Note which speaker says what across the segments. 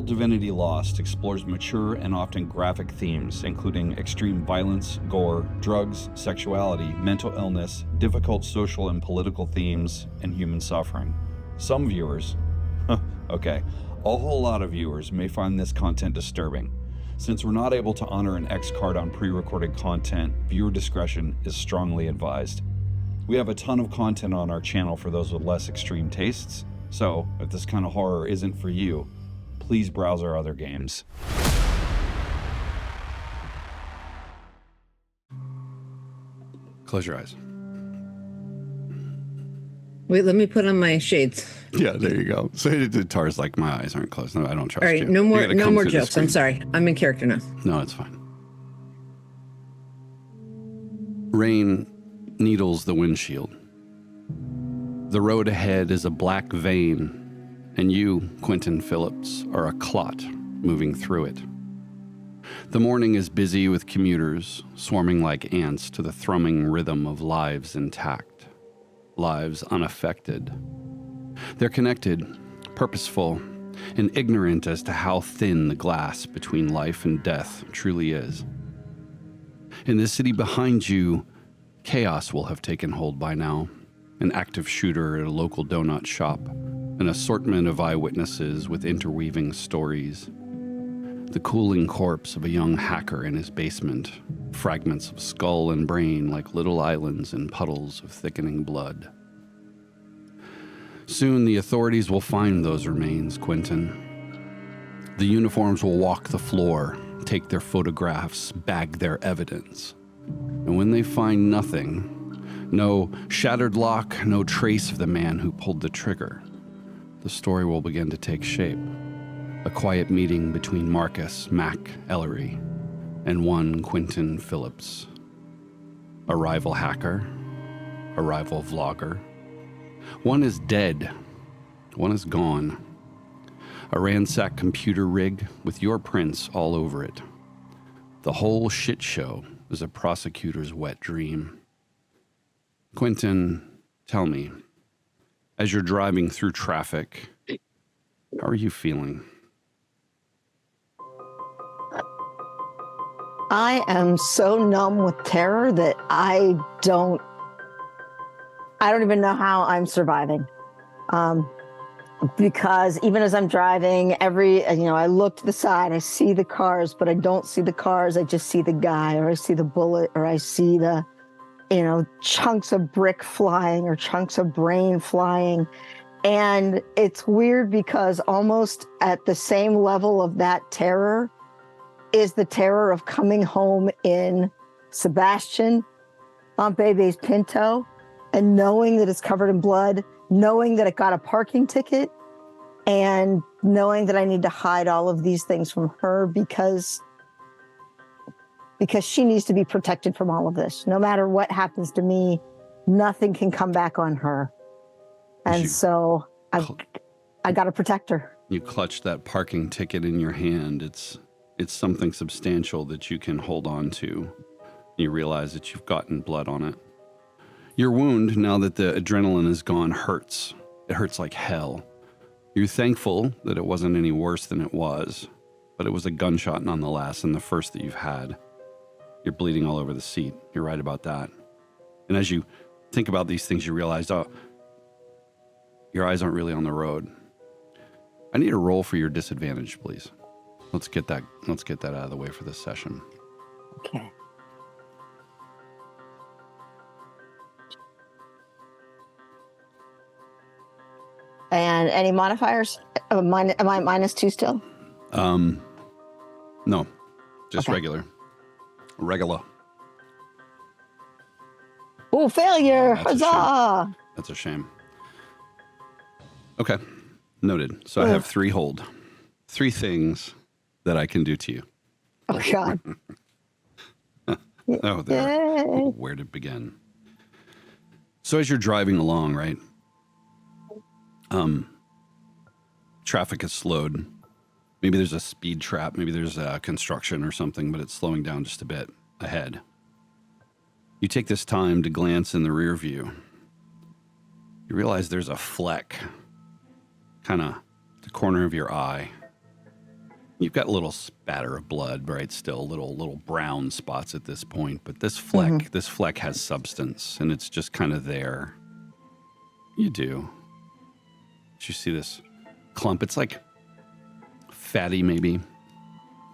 Speaker 1: Occult Divinity Lost explores mature and often graphic themes, including extreme violence, gore, drugs, sexuality, mental illness, difficult social and political themes, and human suffering. Some viewers, okay, a whole lot of viewers may find this content disturbing. Since we're not able to honor an X card on pre-recorded content, viewer discretion is strongly advised. We have a ton of content on our channel for those with less extreme tastes, so if this kind of horror isn't for you, please browse our other games.
Speaker 2: Close your eyes.
Speaker 3: Wait, let me put on my shades.
Speaker 2: Yeah, there you go. So Tara's like, my eyes aren't closed. No, I don't trust
Speaker 3: All right,
Speaker 2: you.
Speaker 3: no more jokes. I'm sorry. I'm in character now.
Speaker 2: No, it's fine. Rain needles the windshield. The road ahead is a black vein, and you, Quinton Phillips, are a clot moving through it. The morning is busy with commuters swarming like ants to the thrumming rhythm of lives intact, lives unaffected. They're connected, purposeful, and ignorant as to how thin the glass between life and death truly is. In the city behind you, chaos will have taken hold by now. An active shooter at a local donut shop, an assortment of eyewitnesses with interweaving stories, the cooling corpse of a young hacker in his basement, fragments of skull and brain like little islands in puddles of thickening blood. Soon the authorities will find those remains, Quinton. The uniforms will walk the floor, take their photographs, bag their evidence. And when they find nothing, no shattered lock, no trace of the man who pulled the trigger, the story will begin to take shape. A quiet meeting between Marcus Mac Ellery and one Quinton Phillips. A rival hacker, a rival vlogger. One is dead, one is gone. A ransacked computer rig with your prints all over it. The whole shit show is a prosecutor's wet dream. Quinton, tell me, as you're driving through traffic, how are you feeling?
Speaker 4: I am so numb with terror that I don't even know how I'm surviving. Because even as I'm driving, I look to the side, I see the cars, but I don't see the cars. I just see the guy, or I see the bullet, or I see the, chunks of brick flying or chunks of brain flying. And it's weird because almost at the same level of that terror is the terror of coming home in Sebastian, Aunt Bebe's Pinto, and knowing that it's covered in blood, knowing that it got a parking ticket, and knowing that I need to hide all of these things from her because she needs to be protected from all of this. No matter what happens to me, nothing can come back on her. And so I got to protect her.
Speaker 2: You clutch that parking ticket in your hand. It's something substantial that you can hold on to. You realize that you've gotten blood on it. Your wound, now that the adrenaline is gone, hurts. It hurts like hell. You're thankful that it wasn't any worse than it was, but it was a gunshot nonetheless, and the first that you've had. You're bleeding all over the seat. You're right about that. And as you think about these things, you realize, your eyes aren't really on the road. I need a roll for your disadvantage, please. Let's get that out of the way for this session.
Speaker 4: Okay. And any modifiers? Am I -2 still?
Speaker 2: No, just
Speaker 4: Okay.
Speaker 2: regular.
Speaker 4: Oh, failure!
Speaker 2: That's a
Speaker 4: Huzzah!
Speaker 2: That's a shame. Okay, noted. So I have 3 hold. 3 things that I can do to you.
Speaker 4: Oh, God.
Speaker 2: Oh, there.
Speaker 4: Yay.
Speaker 2: Where to begin? So as you're driving along, right? Traffic is slowed. Maybe there's a speed trap. Maybe there's a construction or something, but it's slowing down just a bit ahead. You take this time to glance in the rear view. You realize there's a fleck, kind of the corner of your eye. You've got a little spatter of blood, right? Still little brown spots at this point, but this fleck has substance, and it's just kind of there. You do. You see this clump? It's like fatty, maybe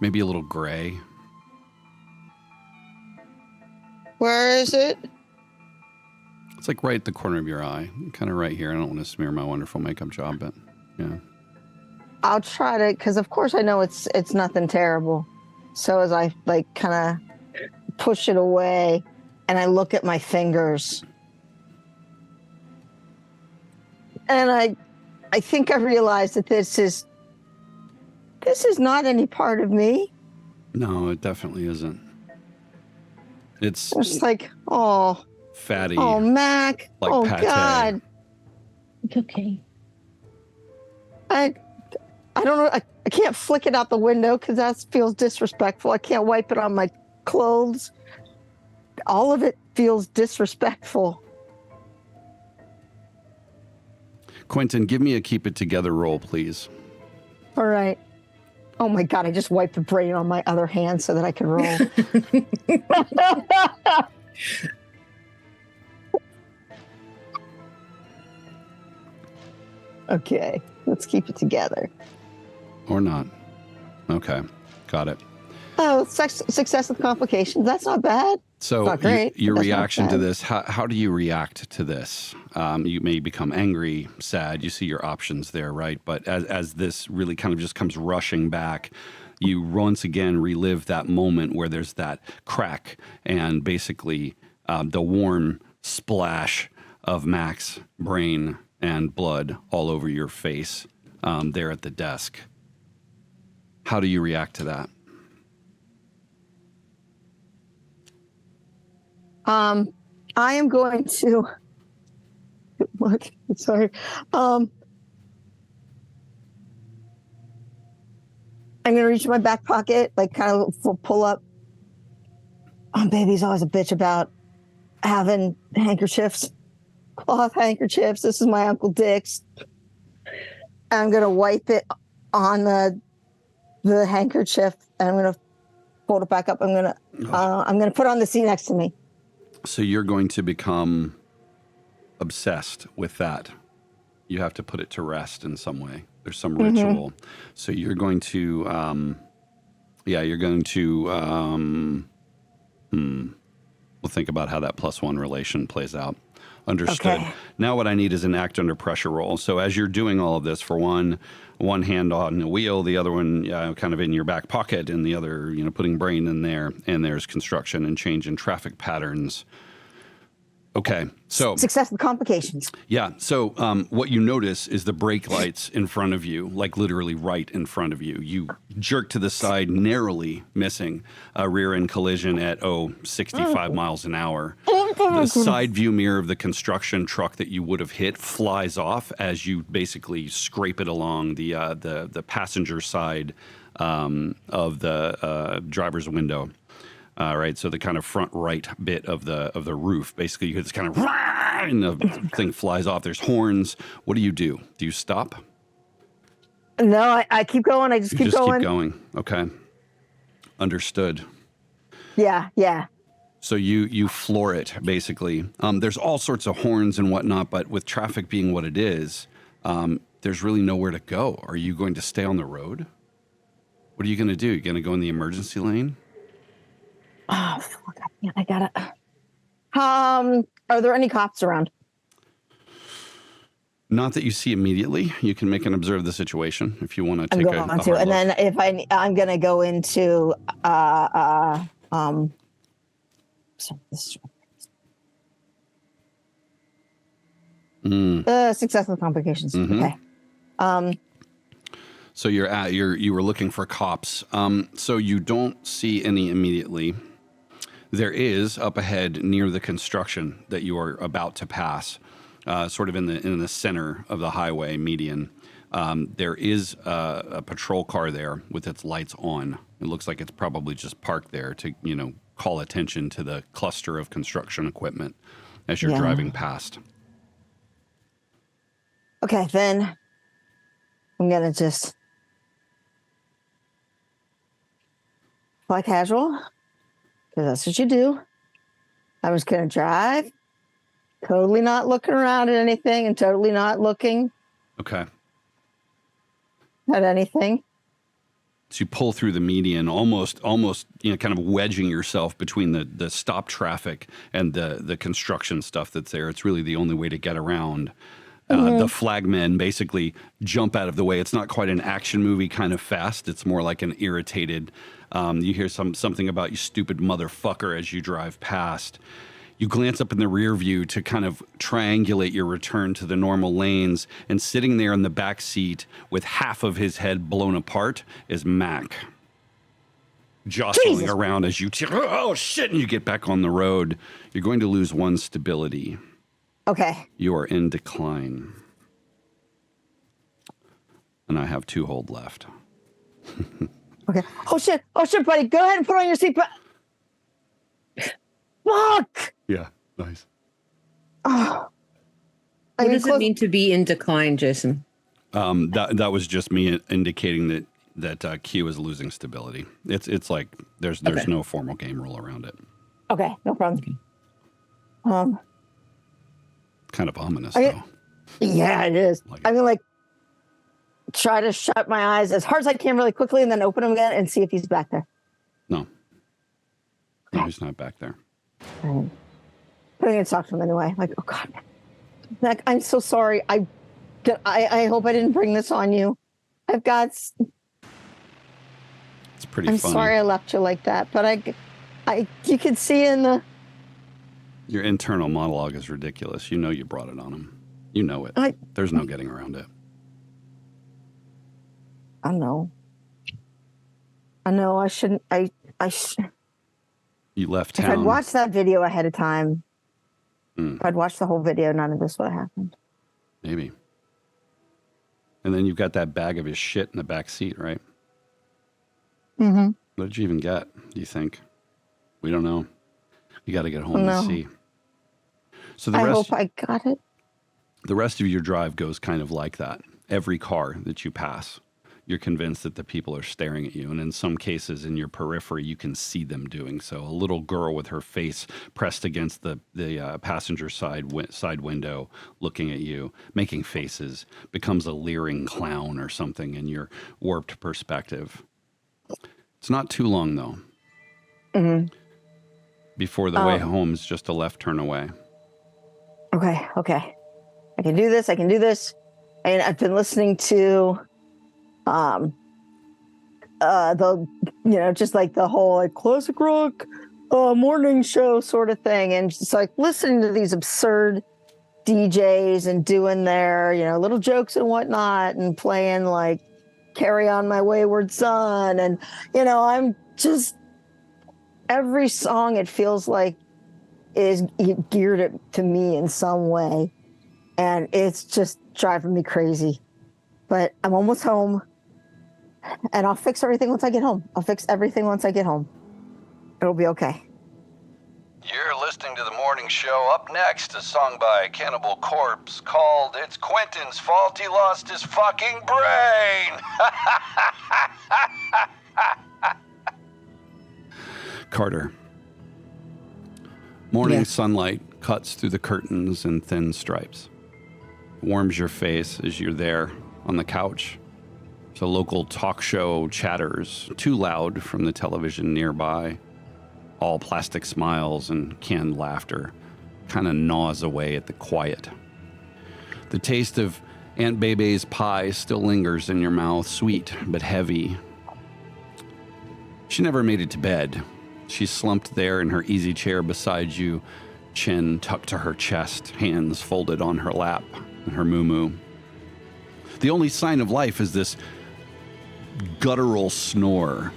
Speaker 2: a little gray.
Speaker 5: Where is it?
Speaker 2: It's like right at the corner of your eye, kind of right here. I don't want to smear my wonderful makeup job, but yeah.
Speaker 4: I'll try to, because of course I know it's nothing terrible. So as I like kind of push it away, and I look at my fingers, and I think I realize that this is not any part of me.
Speaker 2: No, it definitely isn't. It's
Speaker 4: just like, oh,
Speaker 2: fatty.
Speaker 4: Oh, Mac.
Speaker 2: Like
Speaker 4: oh,
Speaker 2: pate.
Speaker 4: God.
Speaker 3: It's okay.
Speaker 4: I don't know. I can't flick it out the window because that feels disrespectful. I can't wipe it on my clothes. All of it feels disrespectful.
Speaker 2: Quinton, give me a keep it together roll, please.
Speaker 4: All right. Oh my God, I just wiped the brain on my other hand so that I can roll. Okay, let's keep it together.
Speaker 2: Or not. Okay, got it.
Speaker 4: Oh, success with complications. That's not bad.
Speaker 2: So
Speaker 4: not great,
Speaker 2: your
Speaker 4: but that's
Speaker 2: reaction
Speaker 4: not
Speaker 2: to
Speaker 4: bad.
Speaker 2: this, how do you react to this? You may become angry, sad. You see your options there, right? But as this really kind of just comes rushing back, you once again relive that moment where there's that crack and basically the warm splash of Mac's brain and blood all over your face there at the desk. How do you react to that?
Speaker 4: I am going to. What? Sorry. I'm going to reach in my back pocket, like kind of pull up. Baby's always a bitch about having handkerchiefs, cloth handkerchiefs. This is my Uncle Dick's. I'm going to wipe it on the handkerchief, and I'm going to fold it back up. I'm going to put it on the seat next to me.
Speaker 2: So you're going to become obsessed with that. You have to put it to rest in some way. There's some ritual. So you're going to, we'll think about how that +1 relation plays out. Understood.
Speaker 4: Okay.
Speaker 2: Now what I need is an act under pressure roll. So as you're doing all of this, for one hand on the wheel, the other one kind of in your back pocket, and the other, putting brain in there, and there's construction and change in traffic patterns. Okay, so
Speaker 4: Success with complications.
Speaker 2: yeah, so what you notice is the brake lights in front of you, like literally right in front of you. You jerk to the side, narrowly missing a rear-end collision at 65 miles an hour. The side view mirror of the construction truck that you would have hit flies off as you basically scrape it along the passenger side of the driver's window. Right, so the kind of front right bit of the roof, basically, you hear this kind of and the thing flies off. There's horns. What do? Do you stop?
Speaker 4: No, I keep going. I just keep going.
Speaker 2: Keep going. Okay, understood.
Speaker 4: Yeah.
Speaker 2: So you floor it, basically. There's all sorts of horns and whatnot, but with traffic being what it is, there's really nowhere to go. Are you going to stay on the road? What are you going to do? You're going to go in the emergency lane?
Speaker 4: Oh, fuck, I gotta. Are there any cops around?
Speaker 2: Not that you see immediately. You can make an observe the situation if you want to take a hard look.
Speaker 4: And then if I'm gonna go into success with complications. Okay.
Speaker 2: So you were looking for cops. So you don't see any immediately. There is up ahead near the construction that you are about to pass, sort of in the center of the highway median. There is a patrol car there with its lights on. It looks like it's probably just parked there to call attention to the cluster of construction equipment as you're driving past.
Speaker 4: Okay, then I'm gonna just fly casual, because that's what you do. I was going to drive, totally not looking around at anything and totally not looking
Speaker 2: Okay.
Speaker 4: at anything.
Speaker 2: So you pull through the median, almost, kind of wedging yourself between the stop traffic and the construction stuff that's there. It's really the only way to get around. The flagmen basically jump out of the way. It's not quite an action movie kind of fast. It's more like an irritated. You hear something about you stupid motherfucker as you drive past. You glance up in the rear view to kind of triangulate your return to the normal lanes, and sitting there in the back seat with half of his head blown apart is Mac. Jostling
Speaker 4: Jesus.
Speaker 2: around as you, oh shit, and you get back on the road. You're going to lose 1 stability.
Speaker 4: Okay.
Speaker 2: You are in decline. And I have 2 hold left.
Speaker 4: Okay. Oh shit, buddy. Go ahead and put on your seatbelt. Fuck!
Speaker 2: Yeah, nice.
Speaker 4: Oh.
Speaker 6: What does it mean to be in decline, Jason?
Speaker 2: That was just me indicating that Q is losing stability. It's like there's no formal game rule around it.
Speaker 4: Okay, no problem.
Speaker 2: Kind of ominous, though.
Speaker 4: Yeah, it is.
Speaker 2: Like
Speaker 4: I mean, like, try to shut my eyes as hard as I can really quickly and then open them again and see if he's back there.
Speaker 2: No, he's not back there.
Speaker 4: But I'm going to talk to him anyway. Like, oh, God. Mac, I'm so sorry. I hope I didn't bring this on you. I've got...
Speaker 2: It's pretty
Speaker 4: I'm
Speaker 2: funny.
Speaker 4: sorry I left you like that, but you can see in the...
Speaker 2: Your internal monologue is ridiculous. You know you brought it on him. You know it. There's no getting around it.
Speaker 4: I know. I shouldn't...
Speaker 2: You left
Speaker 4: If
Speaker 2: town.
Speaker 4: I'd watched that video ahead of time, if I'd watched the whole video, none of this would have happened.
Speaker 2: Maybe. And then you've got that bag of his shit in the back seat, right?
Speaker 4: Mm-hmm.
Speaker 2: What did you even get, do you think? We don't know. You got to get home
Speaker 4: No.
Speaker 2: and see. So
Speaker 4: I hope I got it.
Speaker 2: the rest of your drive goes kind of like that. Every car that you pass, you're convinced that the people are staring at you. And in some cases, in your periphery, you can see them doing so. A little girl with her face pressed against the passenger side window, looking at you, making faces, becomes a leering clown or something in your warped perspective. It's not too long, though.
Speaker 4: Mm-hmm.
Speaker 2: Before the way home is just a left turn away.
Speaker 4: Okay. I can do this. And I've been listening to just like the whole like classic rock morning show sort of thing, and just like listening to these absurd DJs and doing their little jokes and whatnot, and playing like Carry On My Wayward Son, and I'm just, every song it feels like is geared to me in some way, and it's just driving me crazy. But I'm almost home, and I'll fix everything once I get home. It'll be okay.
Speaker 1: You're listening to the morning show. Up next, a song by Cannibal Corpse called It's Quinton's Fault He Lost His Fucking Brain.
Speaker 2: Carter. Morning sunlight cuts through the curtains in thin stripes. Warms your face as you're there on the couch. So local talk show chatters, too loud from the television nearby. All plastic smiles and canned laughter kind of gnaws away at the quiet. The taste of Aunt Bebe's pie still lingers in your mouth, sweet but heavy. She never made it to bed. She's slumped there in her easy chair beside you, chin tucked to her chest, hands folded on her lap and her moo-moo. The only sign of life is this guttural snore,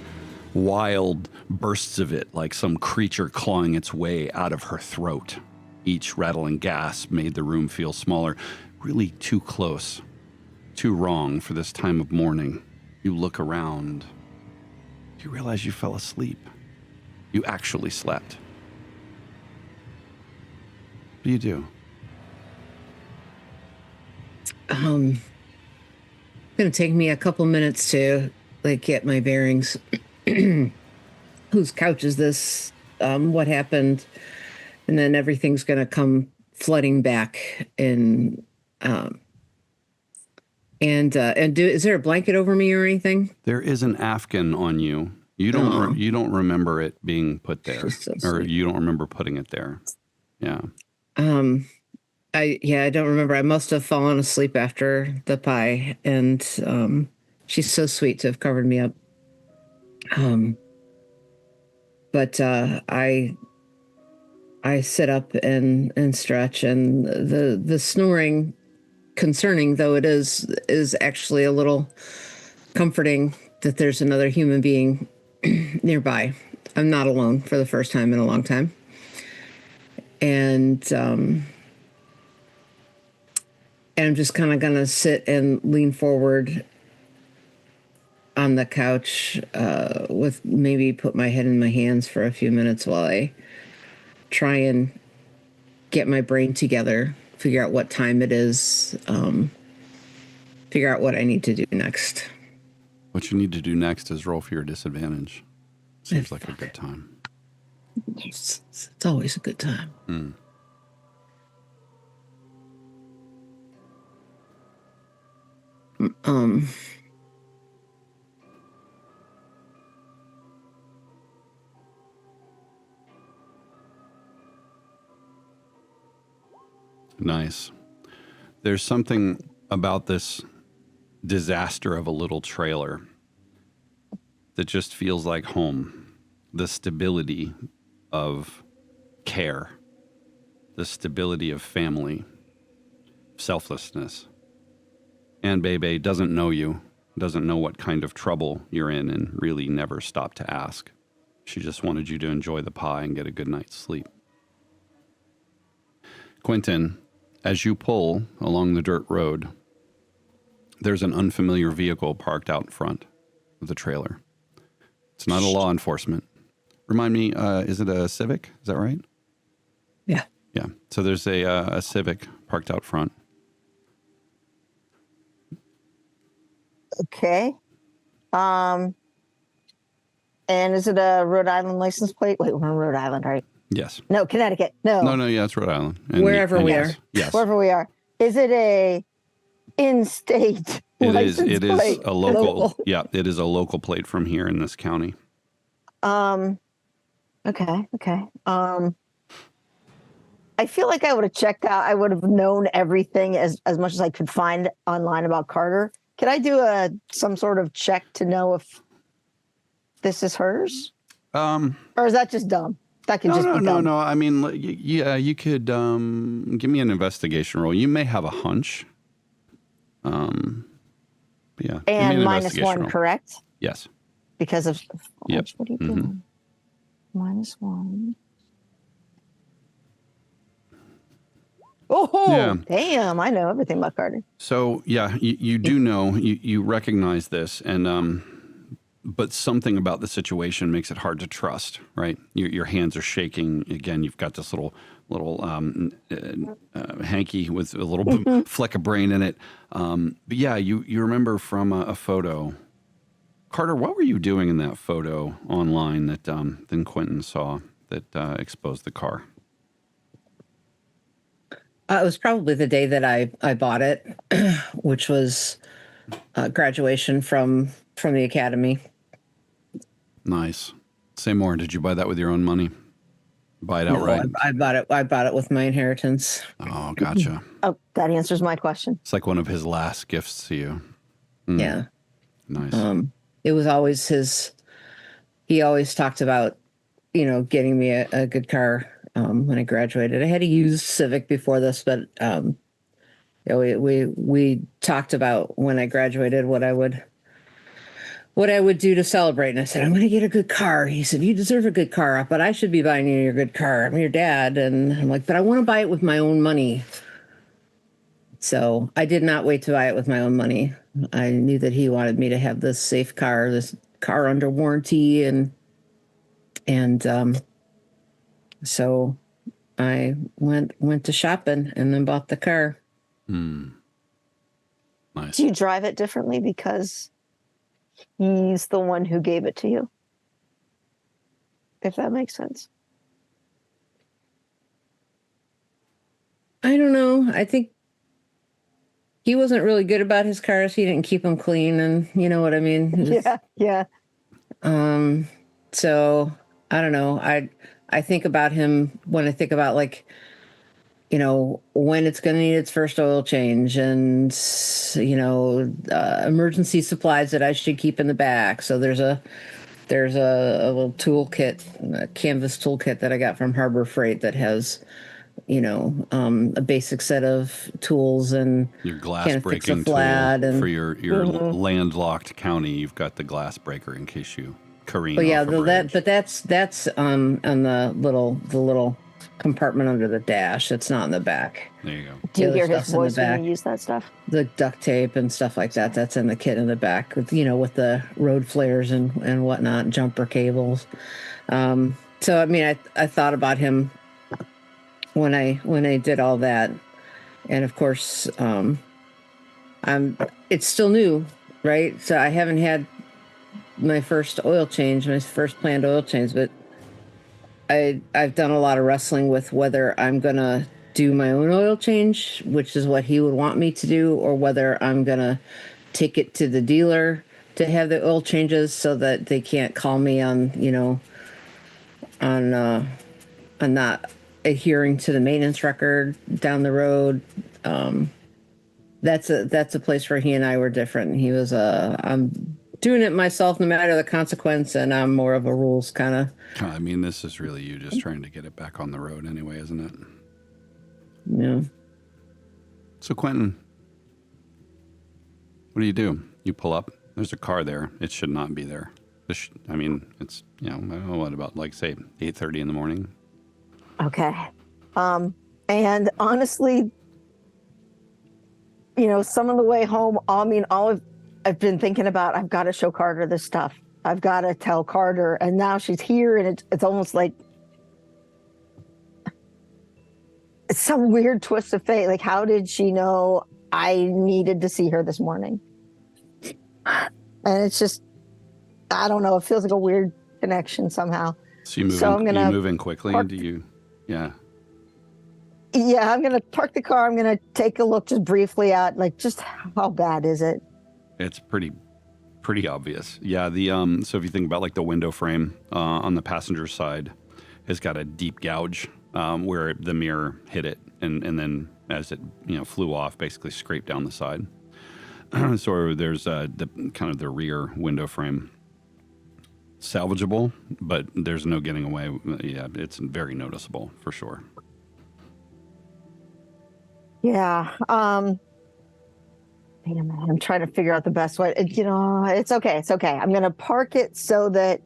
Speaker 2: wild bursts of it like some creature clawing its way out of her throat. Each rattling gasp made the room feel smaller, really too close, too wrong for this time of morning. You look around. You realize you fell asleep. You actually slept. What do you do?
Speaker 6: It's going to take me a couple minutes to get my bearings. whose couch is this? What happened? And then everything's going to come flooding back. And is there a blanket over me or anything?
Speaker 2: There is an Afghan on you. You don't remember it being put there, or you don't remember putting it there. Yeah.
Speaker 6: I don't remember. I must have fallen asleep after the pie, and she's so sweet to have covered me up. But I sit up and stretch, and the snoring, concerning though it is actually a little comforting that there's another human being nearby. I'm not alone for the first time in a long time. And I'm just kind of going to sit and lean forward on the couch with maybe put my head in my hands for a few minutes while I try and get my brain together, figure out what time it is, figure out what I need to do next.
Speaker 2: What you need to do next is roll for your disadvantage. Seems like a good time.
Speaker 6: It's always a good time.
Speaker 2: Nice. There's something about this disaster of a little trailer that just feels like home. The stability of care, the stability of family, selflessness. And Bebe doesn't know you, doesn't know what kind of trouble you're in, and really never stopped to ask. She just wanted you to enjoy the pie and get a good night's sleep. Quinton, as you pull along the dirt road, there's an unfamiliar vehicle parked out in front of the trailer. It's not a law enforcement. Remind me, is it a Civic? Is that right?
Speaker 6: Yeah.
Speaker 2: Yeah. So there's a Civic parked out front.
Speaker 4: Okay. And is it a Rhode Island license plate? Wait, we're in Rhode Island, right?
Speaker 2: Yes.
Speaker 4: No, Connecticut. No.
Speaker 2: No, yeah, it's Rhode Island.
Speaker 6: Wherever we are.
Speaker 2: Yes.
Speaker 4: Wherever we are. Is it a in-state license
Speaker 2: It
Speaker 4: plate?
Speaker 2: is a local. Yeah, it is a local plate from here in this county.
Speaker 4: Okay. I feel like I would have checked out. I would have known everything as much as I could find online about Carter. Could I do some sort of check to know if this is hers? Or is that just dumb? That could just be dumb.
Speaker 2: No. I mean, yeah, you could give me an investigation roll. You may have a hunch. Yeah.
Speaker 4: And -1, correct?
Speaker 2: Yes.
Speaker 4: Because of
Speaker 2: yep.
Speaker 4: What are you doing? -1. Oh, yeah. Damn! I know everything about Carter.
Speaker 2: So yeah, you do know, you recognize this, and but something about the situation makes it hard to trust, right? Your hands are shaking. Again, you've got this little hanky with a little fleck of brain in it. But yeah, you remember from a photo. Carter, what were you doing in that photo online that then Quinton saw that exposed the car?
Speaker 6: It was probably the day that I bought it, which was graduation from the academy.
Speaker 2: Nice. Say more. Did you buy that with your own money? Buy it outright?
Speaker 6: No, I bought it with my inheritance.
Speaker 2: Oh, gotcha.
Speaker 4: Oh, that answers my question.
Speaker 2: It's like one of his last gifts to you.
Speaker 6: Yeah.
Speaker 2: Nice.
Speaker 6: It was always he always talked about, getting me a good car when I graduated. I had a used Civic before this, but we talked about when I graduated what I would do to celebrate. And I said, I'm going to get a good car. He said, you deserve a good car, but I should be buying you your good car. I'm your dad. And I'm like, but I want to buy it with my own money. So I did not wait to buy it with my own money. I knew that he wanted me to have this safe car, this car under warranty. And so I went to shopping and then bought the car.
Speaker 2: Nice.
Speaker 4: Do you drive it differently because he's the one who gave it to you? if that makes sense.
Speaker 6: I don't know. I think he wasn't really good about his cars. He didn't keep them clean, and you know what I mean.
Speaker 4: Yeah.
Speaker 6: So I don't know. I think about him when I think about like, you know, when it's going to need its first oil change, and you know, emergency supplies that I should keep in the back. So there's a little toolkit, a canvas toolkit that I got from Harbor Freight that has, you know, a basic set of tools and
Speaker 2: Your glass
Speaker 6: can fix a
Speaker 2: breaking tool
Speaker 6: flat and
Speaker 2: for your landlocked county. You've got the glass breaker in case you careen.
Speaker 6: But yeah,
Speaker 2: off a bridge.
Speaker 6: that's on the little compartment under the dash. It's not in the back.
Speaker 2: There you go.
Speaker 4: Do you
Speaker 6: The
Speaker 4: hear
Speaker 6: other
Speaker 4: his
Speaker 6: stuff's in the
Speaker 4: voice when
Speaker 6: back.
Speaker 4: you use that stuff?
Speaker 6: The duct tape and stuff like that. That's in the kit in the back with, you know, with the road flares and whatnot, jumper cables. So I mean, I thought about him when I did all that, and of course, it's still new, right? So I haven't had my first planned oil change, but I've done a lot of wrestling with whether I'm gonna do my own oil change, which is what he would want me to do, or whether I'm gonna take it to the dealer to have the oil changes so that they can't call me on, you know, on not adhering to the maintenance record down the road. That's a place where he and I were different. He was I'm doing it myself no matter the consequence, and I'm more of a rules kind of.
Speaker 2: I mean, this is really you just trying to get it back on the road anyway, isn't it?
Speaker 6: Yeah.
Speaker 2: So Quinton, what do? You pull up. There's a car there. It should not be there. I mean, it's, you know, I don't know, what about, like, say 8:30 in the morning?
Speaker 4: Okay. And honestly, you know, some of the way home, all I've been thinking about, I've got to show Carter this stuff. I've got to tell Carter, and now she's here, and it's almost like it's some weird twist of fate. Like, how did she know I needed to see her this morning? And it's just, I don't know. It feels like a weird connection somehow.
Speaker 2: So you moving quickly?
Speaker 4: park-
Speaker 2: Do you? Yeah.
Speaker 4: Yeah, I'm going to park the car. I'm going to take a look just briefly at, like, just how bad is it?
Speaker 2: It's pretty obvious. Yeah. So if you think about, like, the window frame on the passenger side has got a deep gouge where the mirror hit it, and then as it, you know, flew off, basically scraped down the side. So there's the rear window frame salvageable, but there's no getting away. Yeah, it's very noticeable for sure.
Speaker 4: Yeah. I'm trying to figure out the best way. You know, it's okay. It's okay. I'm going to park it so that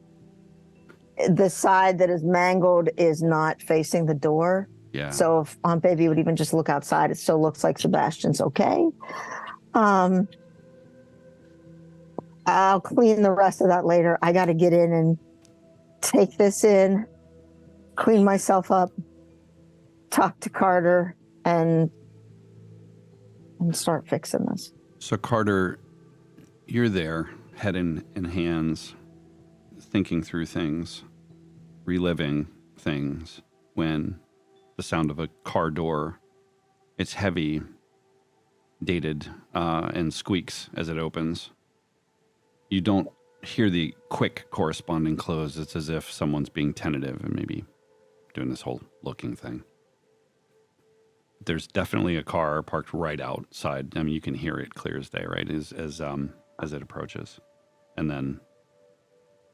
Speaker 4: the side that is mangled is not facing the door.
Speaker 2: Yeah.
Speaker 4: So if Aunt Baby would even just look outside, it still looks like Sebastian's okay. I'll clean the rest of that later. I got to get in and take this in, clean myself up, talk to Carter, and start fixing this.
Speaker 2: So Carter, you're there, head in hands, thinking through things, reliving things, when the sound of a car door, it's heavy, dated, and squeaks as it opens. You don't hear the quick corresponding close. It's as if someone's being tentative and maybe doing this whole looking thing. There's definitely a car parked right outside. I mean, you can hear it clear as day, right? As it approaches. And then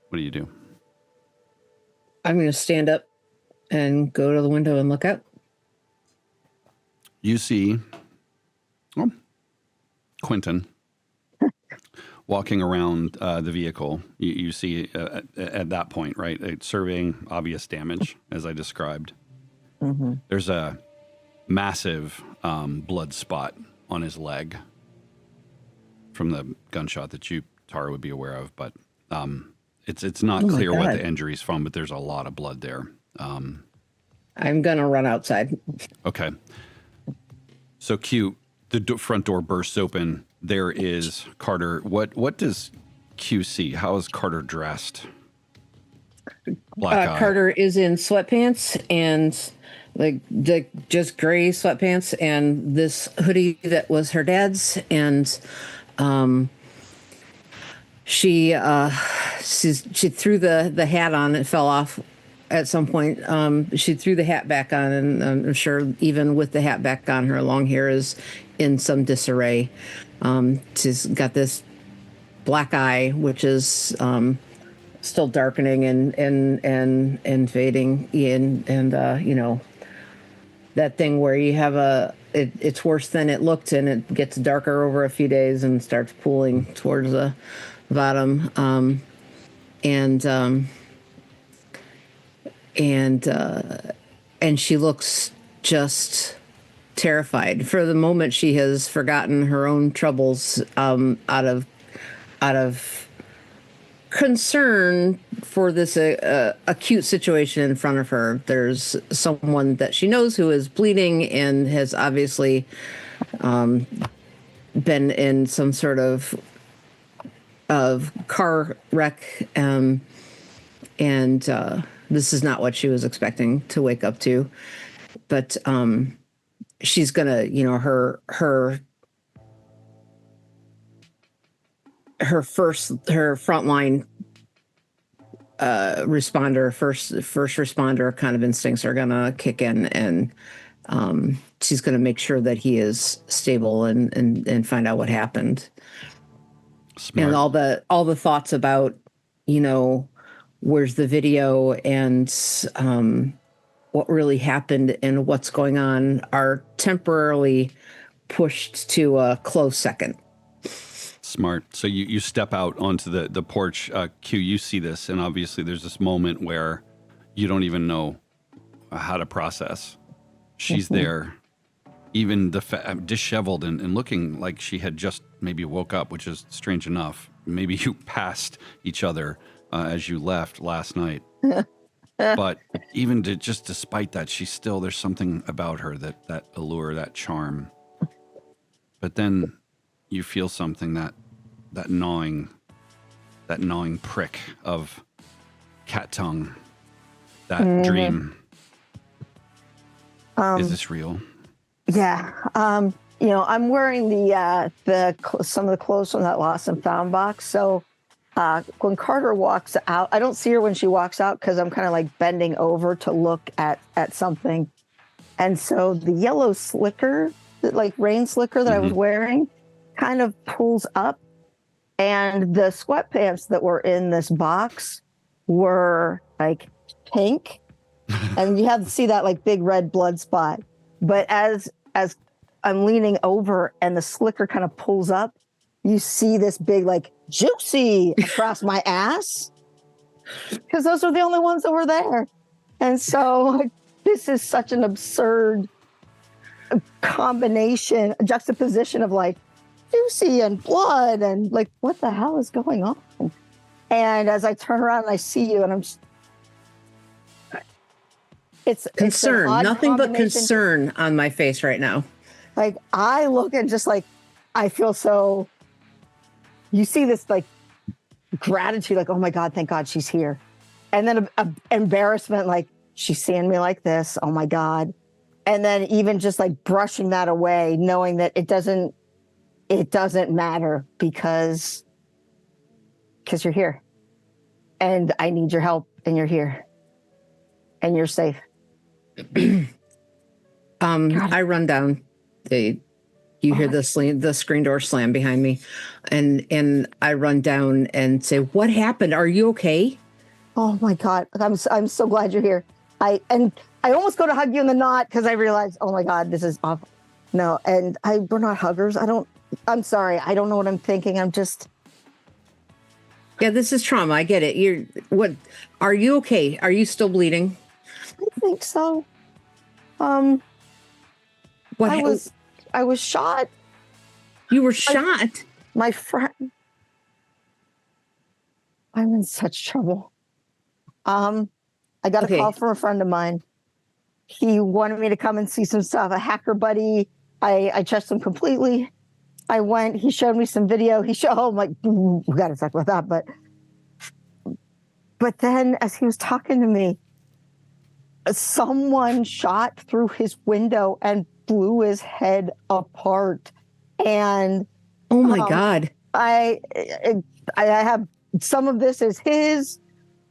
Speaker 2: what do?
Speaker 6: I'm going to stand up and go to the window and look out.
Speaker 2: You see Quinton walking around the vehicle. You see at that point, right? It's surveying obvious damage, as I described.
Speaker 4: Mm-hmm.
Speaker 2: There's a massive blood spot on his leg from the gunshot that you, Tara, would be aware of, but it's not clear what the injury's from, but there's a lot of blood there.
Speaker 6: I'm gonna run outside.
Speaker 2: Okay. So Q, the front door bursts open. There is Carter. What does Q see? How is Carter dressed? black eye.
Speaker 6: Carter is in sweatpants and like just gray sweatpants and this hoodie that was her dad's, and she threw the hat on. It fell off at some point. She threw the hat back on, and I'm sure even with the hat back on, her long hair is in some disarray. She's got this black eye, which is still darkening and fading, and you know, that thing where you have it's worse than it looked, and it gets darker over a few days and starts pooling towards the bottom, and she looks just terrified. For the moment, she has forgotten her own troubles out of concern for this acute situation in front of her. There's someone that she knows who is bleeding and has obviously been in some sort of car wreck, and this is not what she was expecting to wake up to. But she's gonna, you know, her frontline first responder kind of instincts are gonna kick in, and she's gonna make sure that he is stable and find out what happened. Smart. And all the thoughts about, you know, where's the video and what really happened and what's going on are temporarily pushed to a close second.
Speaker 2: Smart. So you step out onto the porch. Q, you see this, and obviously there's this moment where you don't even know how to process. She's there, even disheveled and looking like she had just maybe woke up, which is strange enough. Maybe you passed each other as you left last night. But even despite that, she's still, there's something about her that allure, that charm. But then you feel something, that gnawing prick of cat tongue, that dream. Is this real?
Speaker 4: Yeah. You know, I'm wearing some of the clothes from that lost and found box. So when Carter walks out, I don't see her when she walks out because I'm kind of like bending over to look at something. And so the yellow slicker, like rain slicker that I was wearing, kind of pulls up, and the sweatpants that were in this box were like pink, and you have to see that like big red blood spot. But as I'm leaning over and the slicker kind of pulls up, you see this big like juicy across my ass, because those were the only ones that were there. And so this is such an absurd combination, a juxtaposition of like juicy and blood and like, what the hell is going on? And as I turn around and I see you, and I'm just, it's
Speaker 6: concern, nothing but concern on my face right now.
Speaker 4: Like I look and just like, I feel so, you see this like gratitude, like, oh my God, thank God she's here. And then a embarrassment, like she's seeing me like this, oh my God. And then even just like brushing that away, knowing that it doesn't matter because you're here and I need your help and you're here and you're safe.
Speaker 6: I run down. You hear the screen door slam behind me, and I run down and say, "What happened? Are you okay?"
Speaker 4: Oh my God, I'm so glad you're here. I almost go to hug you in the knot because I realize, oh my God, this is awful. No, and we're not huggers. I'm sorry. I don't know what I'm thinking. I'm just.
Speaker 6: Yeah, this is trauma. I get it. Are you okay? Are you still bleeding?
Speaker 4: I think so. I was shot.
Speaker 6: You were shot?
Speaker 4: My friend. I'm in such trouble. I got a call from a friend of mine. He wanted me to come and see some stuff. A hacker buddy. I trust him completely. I went. He showed me some video. Oh my, we got to talk about that. but then as he was talking to me, someone shot through his window and blew his head apart. And
Speaker 6: oh my God.
Speaker 4: I have some of this is his.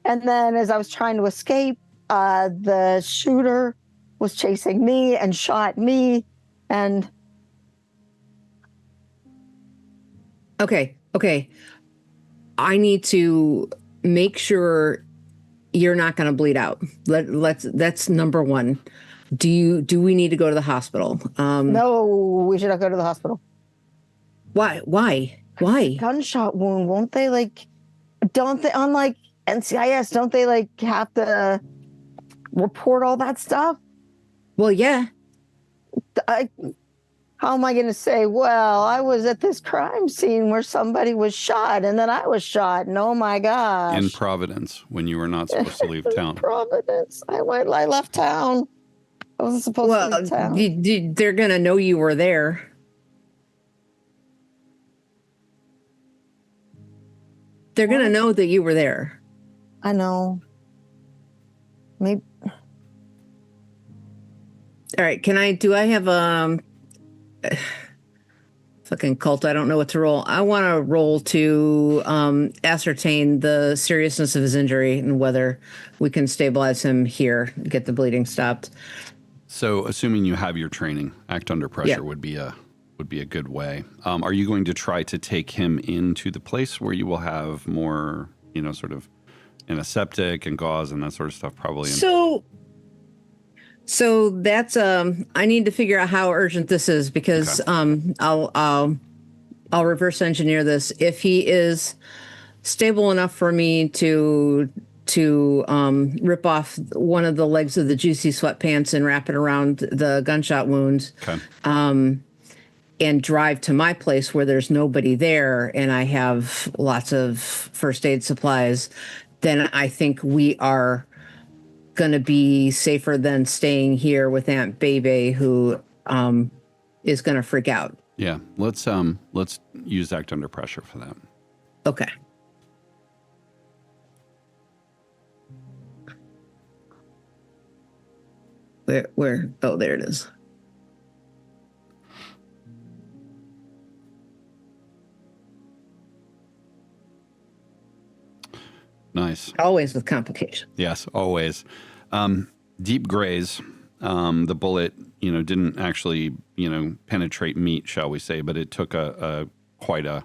Speaker 4: And then as I was trying to escape, the shooter was chasing me and shot me. And
Speaker 6: Okay. I need to make sure you're not going to bleed out. That's number one. Do we need to go to the hospital?
Speaker 4: no, we should not go to the hospital.
Speaker 6: Why?
Speaker 4: Gunshot wound, won't they don't they, unlike NCIS, don't they have to report all that stuff?
Speaker 6: Well, yeah.
Speaker 4: How am I going to say, well, I was at this crime scene where somebody was shot and then I was shot, and oh my gosh.
Speaker 2: In Providence, when you were not supposed to leave town.
Speaker 4: Providence. I left town. I wasn't supposed to leave town.
Speaker 6: They're going to know you were there. They're going to know that you were there.
Speaker 4: I know. Maybe.
Speaker 6: All right. Do I have fucking cult? I don't know what to roll. I want to roll to ascertain the seriousness of his injury and whether we can stabilize him here, get the bleeding stopped.
Speaker 2: So, assuming you have your training, act under pressure would be a good way. Are you going to try to take him into the place where you will have more, sort of antiseptic and gauze and that sort of stuff? Probably.
Speaker 6: So that's I need to figure out how urgent this is, because I'll reverse engineer this. If he is stable enough for me to rip off one of the legs of the juicy sweatpants and wrap it around the gunshot wounds, and drive to my place where there's nobody there and I have lots of first aid supplies, then I think we are going to be safer than staying here with Aunt Bebe, who is going to freak out.
Speaker 2: Yeah, let's use act under pressure for that.
Speaker 6: Okay. Where? Oh, there it is.
Speaker 2: Nice.
Speaker 6: Always with complication.
Speaker 2: Yes, always. Deep graze. The bullet, didn't actually, penetrate meat, shall we say, but it took quite a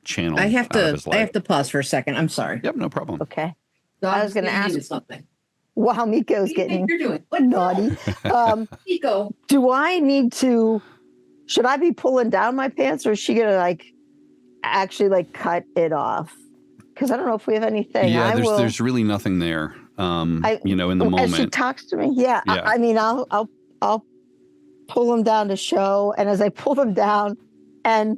Speaker 2: channel.
Speaker 6: I have to pause for a second. I'm sorry.
Speaker 2: Yep, no problem.
Speaker 4: Okay. I was going to ask
Speaker 6: something.
Speaker 4: Wow, Miko's getting
Speaker 6: You're doing
Speaker 4: naughty.
Speaker 6: Miko.
Speaker 4: Do I need to? Should I be pulling down my pants, or is she gonna actually cut it off? Because I don't know if we have anything.
Speaker 2: Yeah, there's really nothing there. In the moment.
Speaker 4: As she talks to me, yeah. I mean, I'll pull them down to show, and as I pull them down, and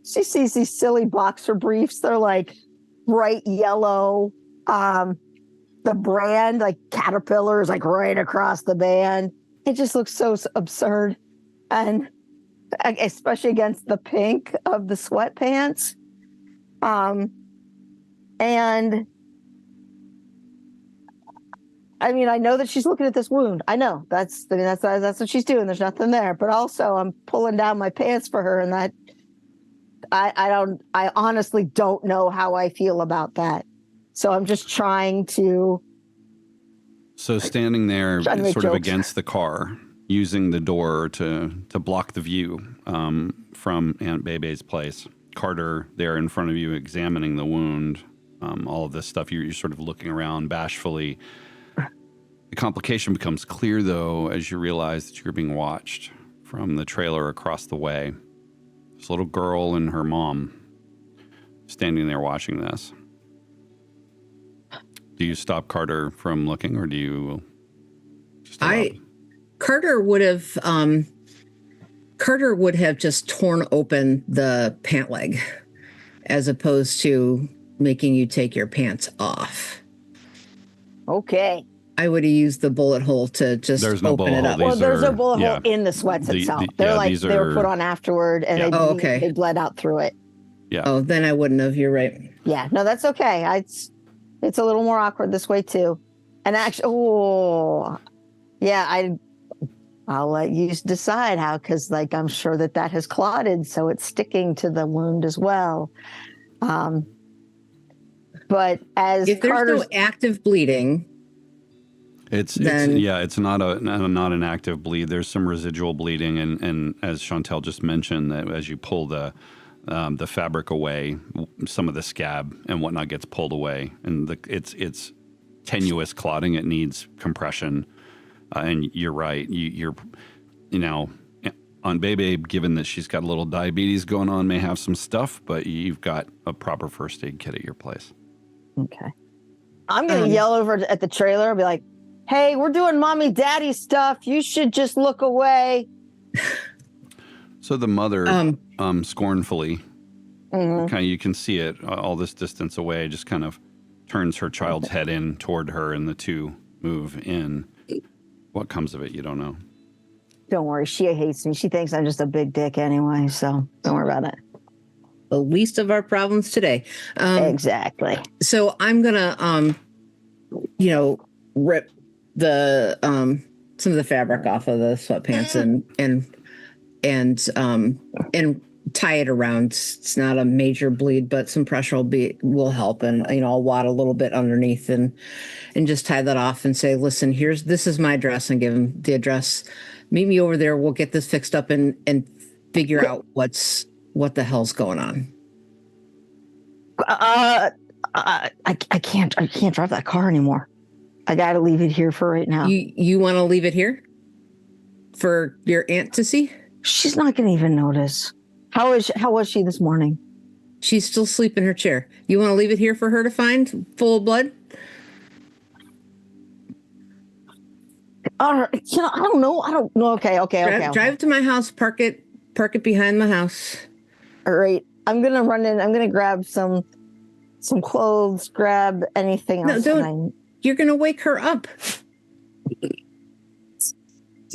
Speaker 4: she sees these silly boxer briefs. They're bright yellow. The brand, Caterpillar, is right across the band. It just looks so absurd, and especially against the pink of the sweatpants. And I mean, I know that she's looking at this wound. I know that's what she's doing. There's nothing there, but also I'm pulling down my pants for her, and that I honestly don't know how I feel about that. So I'm just trying to.
Speaker 2: So standing there, sort of against the car, using the door to block the view from Aunt Bebe's place. Carter there in front of you, examining the wound. All of this stuff, you're sort of looking around bashfully. The complication becomes clear, though, as you realize that you're being watched from the trailer across the way. This little girl and her mom standing there watching this. Do you stop Carter from looking, or do you just allow
Speaker 6: Carter would have just torn open the pant leg as opposed to making you take your pants off.
Speaker 4: Okay.
Speaker 6: I would have used the bullet hole to just open it up.
Speaker 4: Well, there's no bullet hole in the sweats itself. They're they were put on afterward, and they bled out through it.
Speaker 2: Yeah.
Speaker 6: Oh, then I wouldn't have. You're right.
Speaker 4: Yeah. No, that's okay. It's a little more awkward this way too. And actually, oh, yeah, I'll let you decide how, because like I'm sure that has clotted, so it's sticking to the wound as well. But as
Speaker 6: if there's no active bleeding,
Speaker 2: it's not an active bleed. There's some residual bleeding, and as Chantel just mentioned, that as you pull the fabric away, some of the scab and whatnot gets pulled away, and it's tenuous clotting. It needs compression, and you're right. You're on Bebe, given that she's got a little diabetes going on, may have some stuff, but you've got a proper first aid kit at your place.
Speaker 4: Okay. I'm gonna yell over at the trailer and be like, "Hey, we're doing mommy daddy stuff. You should just look away."
Speaker 2: So the mother, scornfully, kind of, you can see it all this distance away, just kind of turns her child's head in toward her, and the two move in. What comes of it, you don't know.
Speaker 4: Don't worry, she hates me. She thinks I'm just a big dick anyway, so don't worry about it.
Speaker 6: The least of our problems today.
Speaker 4: Exactly.
Speaker 6: So I'm gonna, rip the some of the fabric off of the sweatpants and tie it around. It's not a major bleed, but some pressure will help, and I'll wad a little bit underneath and just tie that off and say, listen, this is my address, and give him the address. Meet me over there. We'll get this fixed up and figure out what the hell's going on.
Speaker 4: I can't drive that car anymore. I got to leave it here for right now.
Speaker 6: You want to leave it here for your aunt to see?
Speaker 4: She's not going to even notice. How was she this morning?
Speaker 6: She's still asleep in her chair. You want to leave it here for her to find, full of blood?
Speaker 4: I don't know. Okay.
Speaker 6: Drive to my house. Park it behind my house.
Speaker 4: All right. I'm gonna run in. I'm gonna grab some clothes. Grab anything else.
Speaker 6: No, don't. You're gonna wake her up.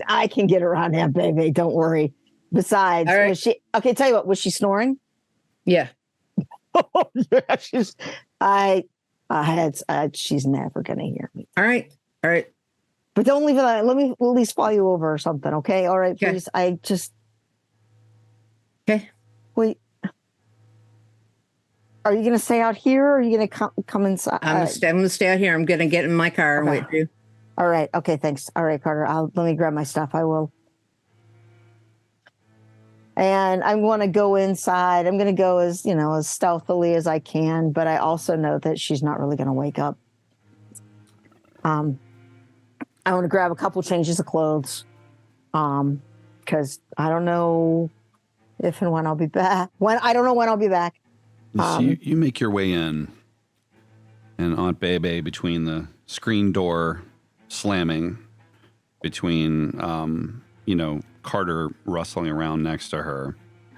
Speaker 4: I can get around that, baby. Don't worry. Besides,
Speaker 6: right.
Speaker 4: Was she okay? Tell you what. Was she snoring?
Speaker 6: Yeah.
Speaker 4: Yeah. She's never gonna hear me.
Speaker 6: All right.
Speaker 4: But don't leave it on. Let me at least follow you over or something, okay? All right, please.
Speaker 6: Okay.
Speaker 4: Wait. Are you going to stay out here, or are you going to come inside?
Speaker 6: I'm going to stay out here. I'm going to get in my car and wait for you.
Speaker 4: All right. Okay, thanks. All right, Carter. Let me grab my stuff. I will. And I'm going to go inside. I'm going to go as stealthily as I can, but I also know that she's not really going to wake up. I want to grab a couple changes of clothes, because I don't know if and when I'll be back. I don't know when I'll be back.
Speaker 2: So you make your way in, and Aunt Bebe, between the screen door slamming, between Carter rustling around next to her,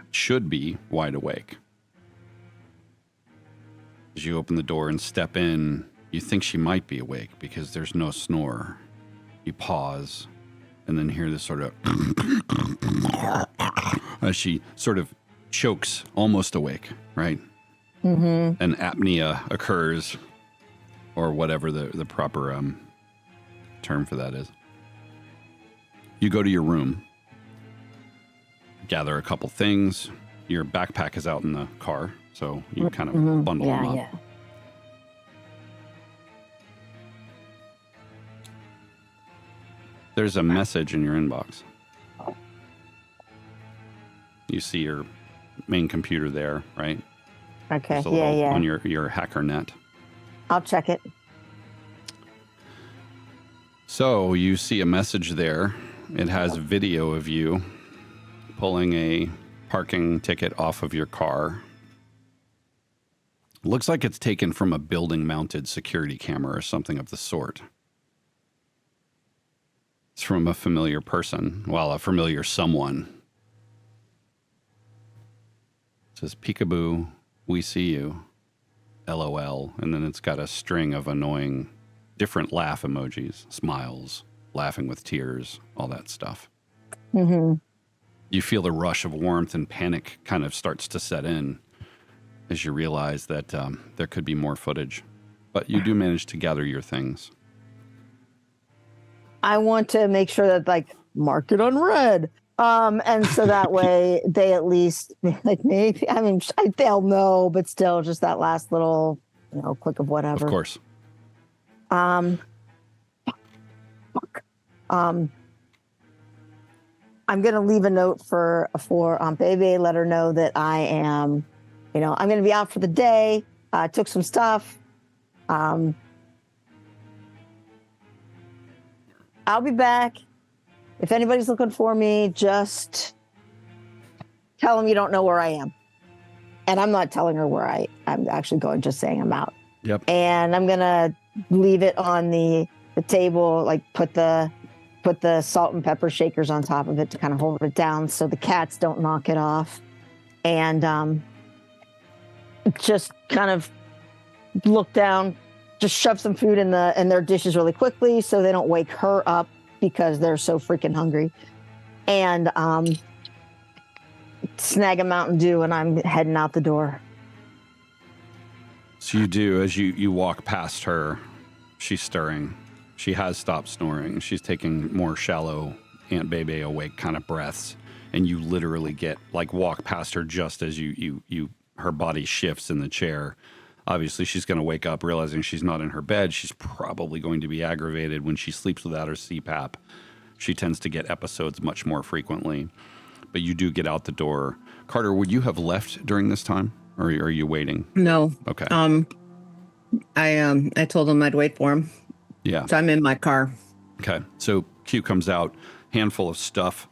Speaker 2: should be wide awake. As you open the door and step in, you think she might be awake because there's no snore. You pause and then hear this sort of as she sort of chokes, almost awake, right? Mm-hmm. And apnea occurs, or whatever the proper term for that is. You go to your room, gather a couple things. Your backpack is out in the car, so you kind of bundle them up. Yeah. There's a message in your inbox. You see your main computer there, right?
Speaker 4: Okay,
Speaker 2: yeah. On your hacker net.
Speaker 4: I'll check it.
Speaker 2: So you see a message there. It has video of you pulling a parking ticket off of your car. Looks like it's taken from a building-mounted security camera or something of the sort. It's from a familiar person. Well, a familiar someone. It says, "Peekaboo, we see you. LOL." And then it's got a string of annoying, different laugh emojis, smiles, laughing with tears, all that stuff. Mm-hmm. You feel the rush of warmth, and panic kind of starts to set in as you realize that there could be more footage But you do manage to gather your things.
Speaker 4: I want to make sure that like mark it on red. And so that way they at least like maybe, I mean, they'll know, but still just that last little, click of whatever.
Speaker 2: Of course.
Speaker 4: Fuck. I'm going to leave a note for Bebe, let her know that I am, I'm going to be out for the day. I took some stuff. I'll be back. If anybody's looking for me, just tell them you don't know where I am. And I'm not telling her where I'm actually going, just saying I'm out.
Speaker 2: Yep.
Speaker 4: And I'm going to leave it on the table, like put the salt and pepper shakers on top of it to kind of hold it down so the cats don't knock it off. And just kind of look down, just shove some food in their dishes really quickly so they don't wake her up because they're so freaking hungry. And snag a Mountain Dew, and I'm heading out the door.
Speaker 2: So you do, as you walk past her, she's stirring. She has stopped snoring. She's taking more shallow Aunt Bebe awake kind of breaths. And you literally walk past her just as her body shifts in the chair. Obviously, she's going to wake up realizing she's not in her bed. She's probably going to be aggravated when she sleeps without her CPAP. She tends to get episodes much more frequently. But you do get out the door. Carter, would you have left during this time? Or are you waiting?
Speaker 6: No.
Speaker 2: Okay.
Speaker 6: I told him I'd wait for him.
Speaker 2: Yeah.
Speaker 6: So I'm in my car.
Speaker 2: Okay. So Q comes out, handful of stuff,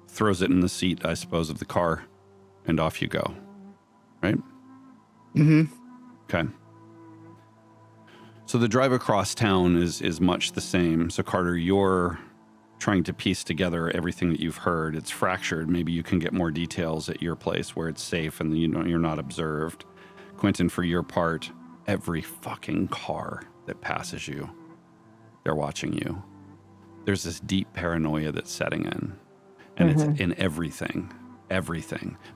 Speaker 2: throws it in the seat, I suppose, of the car, and off you go. Right?
Speaker 6: Mm-hmm.
Speaker 2: Okay. So the drive across town is much the same. So Carter, you're trying to piece together everything that you've heard. It's fractured. Maybe you can get more details at your place where it's safe and you're not observed. Quinton, for your part, every fucking car that passes you, they're watching you. There's this deep paranoia that's setting in, and it's in everything.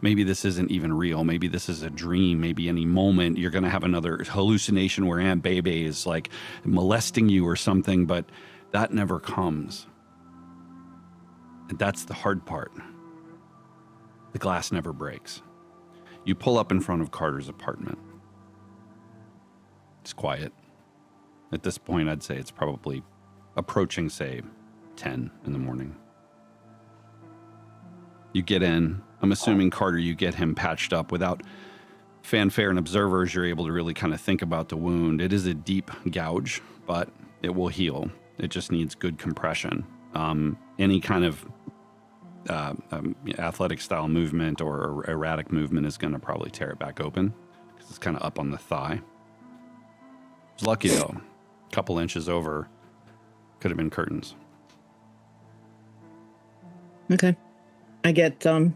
Speaker 2: Maybe this isn't even real. Maybe this is a dream. Maybe any moment you're going to have another hallucination where Aunt Bebe is like molesting you or something, but that never comes. And that's the hard part. The glass never breaks. You pull up in front of Carter's apartment. It's quiet. At this point, I'd say it's probably approaching, say, 10 in the morning. You get in. I'm assuming, Carter, you get him patched up without fanfare and observers. You're able to really kind of think about the wound. It is a deep gouge, but it will heal. It just needs good compression. Any kind of athletic style movement or erratic movement is going to probably tear it back open because it's kind of up on the thigh. It's lucky, though. A couple inches over. Could have been curtains.
Speaker 6: Okay. I get, I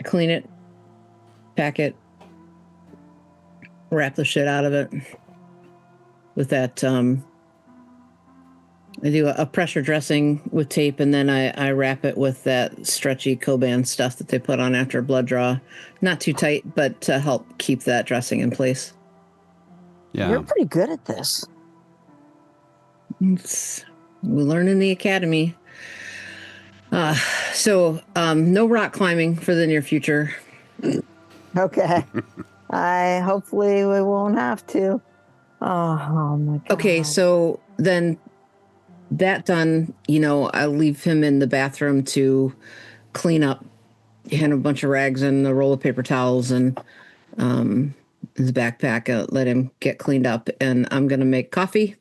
Speaker 6: clean it, pack it, wrap the shit out of it with that, I do a pressure dressing with tape, and then I wrap it with that stretchy Coban stuff that they put on after a blood draw. Not too tight, but to help keep that dressing in place.
Speaker 2: Yeah.
Speaker 4: You're pretty good at this.
Speaker 6: We learn in the academy. So no rock climbing for the near future.
Speaker 4: Okay. Hopefully we won't have to. Oh my God.
Speaker 6: Okay, so then that done, I leave him in the bathroom to clean up, hand a bunch of rags and a roll of paper towels and his backpack, let him get cleaned up. And I'm going to make coffee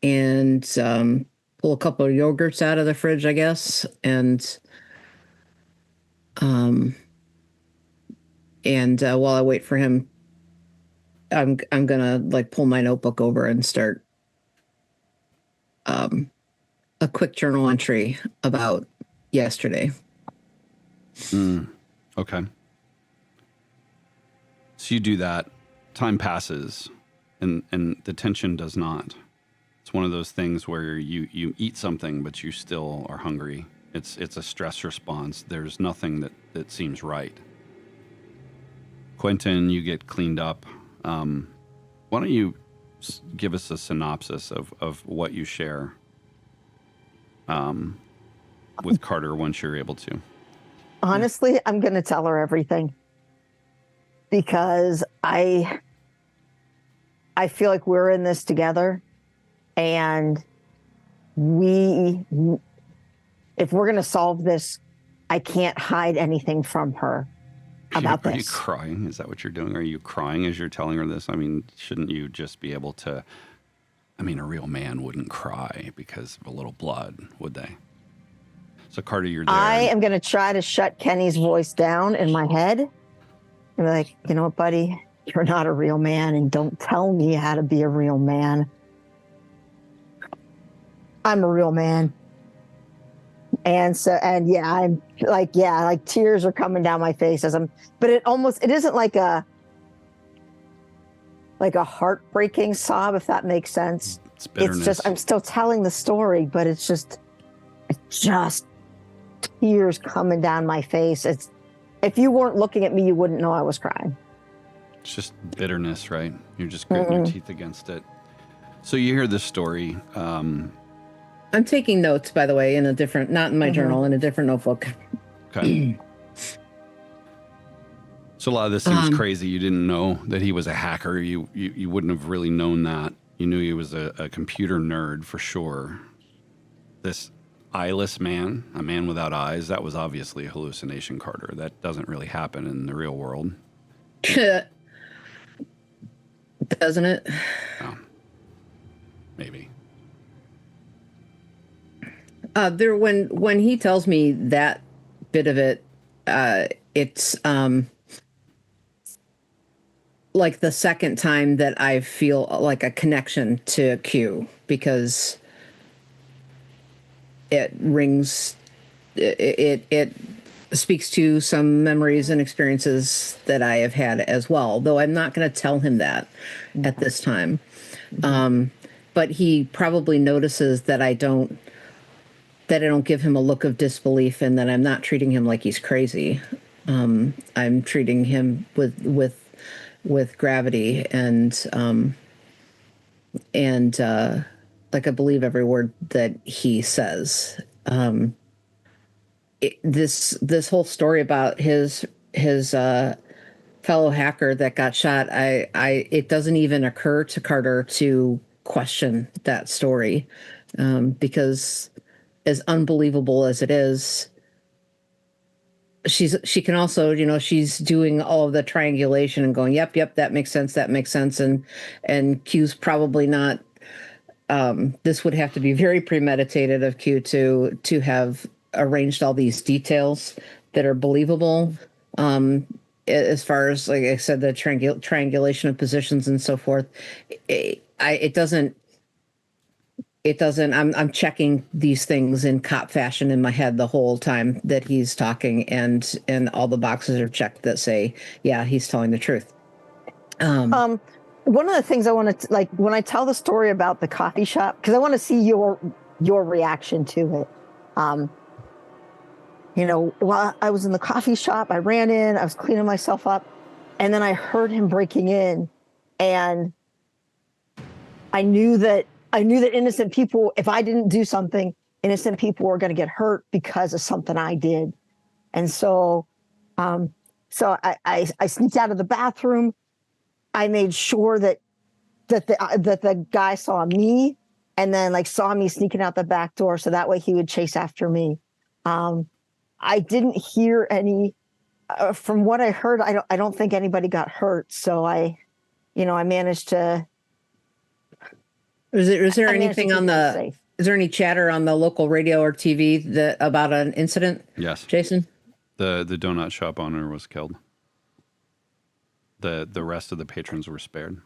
Speaker 6: and pull a couple of yogurts out of the fridge, I guess. And while I wait for him, I'm going to pull my notebook over and start a quick journal entry about yesterday.
Speaker 2: Okay. So you do that. Time passes, and the tension does not. It's one of those things where you eat something, but you still are hungry. It's a stress response. There's nothing that seems right. Quinton, you get cleaned up. Why don't you give us a synopsis of what you share with Carter once you're able to?
Speaker 4: Honestly, I'm going to tell her everything because I feel like we're in this together, and if we're going to solve this, I can't hide anything from her about this.
Speaker 2: Are you crying? Is that what you're doing? Are you crying as you're telling her this? I mean, shouldn't you just be able to? I mean, a real man wouldn't cry because of a little blood, would they? So, Carter, you're there.
Speaker 4: I am going to try to shut Kenny's voice down in my head and be like, you know what, buddy? You're not a real man, and don't tell me how to be a real man. I'm a real man. And I'm like tears are coming down my face but it isn't like a heartbreaking sob, if that makes sense.
Speaker 2: It's bitterness.
Speaker 4: It's just, I'm still telling the story, but it's just tears coming down my face. If you weren't looking at me, you wouldn't know I was crying.
Speaker 2: It's just bitterness, right? You're just gritting your teeth against it. So you hear this story.
Speaker 6: I'm taking notes, by the way, in a different, not in my journal, in a different notebook.
Speaker 2: Okay. So a lot of this seems crazy. You didn't know that he was a hacker. You wouldn't have really known that. You knew he was a computer nerd for sure. This eyeless man, a man without eyes, that was obviously a hallucination, Carter. That doesn't really happen in the real world.
Speaker 6: Doesn't it?
Speaker 2: Oh. Maybe.
Speaker 6: When he tells me that bit of it, it's like the second time that I feel like a connection to Q, because it rings, it speaks to some memories and experiences that I have had as well, though I'm not going to tell him that at this time. But he probably notices that I don't give him a look of disbelief, and that I'm not treating him like he's crazy. I'm treating him with gravity and like I believe every word that he says. This whole story about his fellow hacker that got shot, it doesn't even occur to Carter to question that story, because as unbelievable as it is, she can also, she's doing all of the triangulation and going, yep, that makes sense, and Q's probably not. This would have to be very premeditated of Q to have arranged all these details that are believable. As far as, like I said, the triangulation of positions and so forth, it doesn't. I'm checking these things in cop fashion in my head the whole time that he's talking, and all the boxes are checked that say, yeah, he's telling the truth.
Speaker 4: One of the things I want to, like, when I tell the story about the coffee shop, because I want to see your reaction to it. While I was in the coffee shop, I ran in, I was cleaning myself up, and then I heard him breaking in, and I knew that innocent people, if I didn't do something, innocent people were going to get hurt because of something I did. And so I sneaked out of the bathroom. I made sure that the guy saw me, and then saw me sneaking out the back door, so that way he would chase after me. I didn't hear any. From what I heard, I don't think anybody got hurt. So I managed to.
Speaker 6: Is there anything on the?
Speaker 4: Safe.
Speaker 6: Is there any chatter on the local radio or TV about an incident?
Speaker 2: Yes,
Speaker 6: Jason.
Speaker 2: The donut shop owner was killed. The rest of the patrons were spared.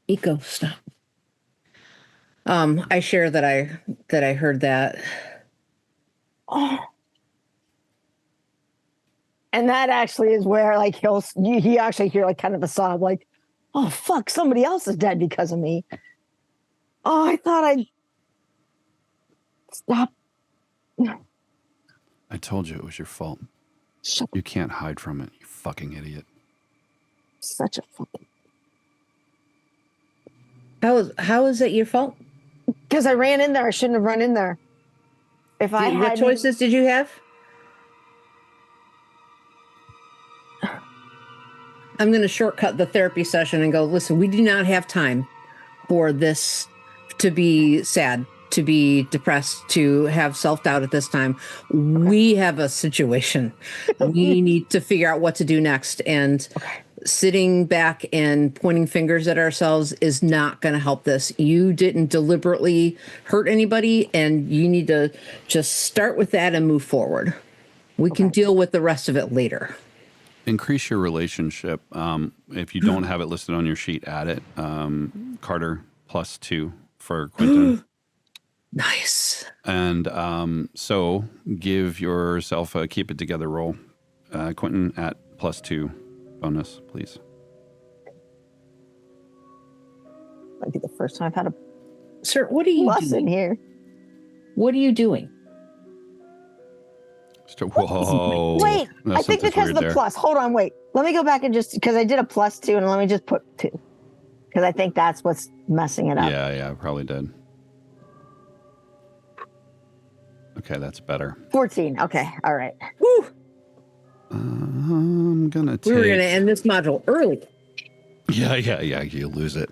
Speaker 6: Eco, stop. I share that I heard that.
Speaker 4: Oh. And that actually is where he actually hear kind of a sob, like, oh fuck, somebody else is dead because of me. Oh, I thought I'd stop.
Speaker 2: I told you it was your fault.
Speaker 4: Shut
Speaker 2: You can't hide from it, you fucking idiot.
Speaker 4: Such a fucking.
Speaker 6: How is it your fault?
Speaker 4: Because I ran in there. I shouldn't have run in there. If I had
Speaker 6: What choices did you have? I'm going to shortcut the therapy session and go, listen, we do not have time for this to be sad, to be depressed, to have self-doubt at this time. Okay. We have a situation. We need to figure out what to do next. And sitting back and pointing fingers at ourselves is not going to help this. You didn't deliberately hurt anybody, and you need to just start with that and move forward. We can deal with the rest of it later.
Speaker 2: Increase your relationship. If you don't have it listed on your sheet, add it. Carter +2 for Quinton.
Speaker 6: Nice.
Speaker 2: And so give yourself a keep it together roll. Quinton at +2 bonus, please.
Speaker 4: Might be the first time I've had a
Speaker 6: Sir, what are you
Speaker 4: plus
Speaker 6: doing
Speaker 4: in here.
Speaker 6: What are you doing?
Speaker 2: Whoa.
Speaker 4: Wait, I think because of the plus. Hold on, wait. Let me go back and just, because I did a +2, and let me just put 2. Because I think that's what's messing it up.
Speaker 2: Yeah, probably did. Okay, that's better.
Speaker 4: 14. Okay, all right.
Speaker 6: Woo!
Speaker 2: I'm gonna take...
Speaker 6: We were gonna end this module early.
Speaker 2: Yeah, you lose it.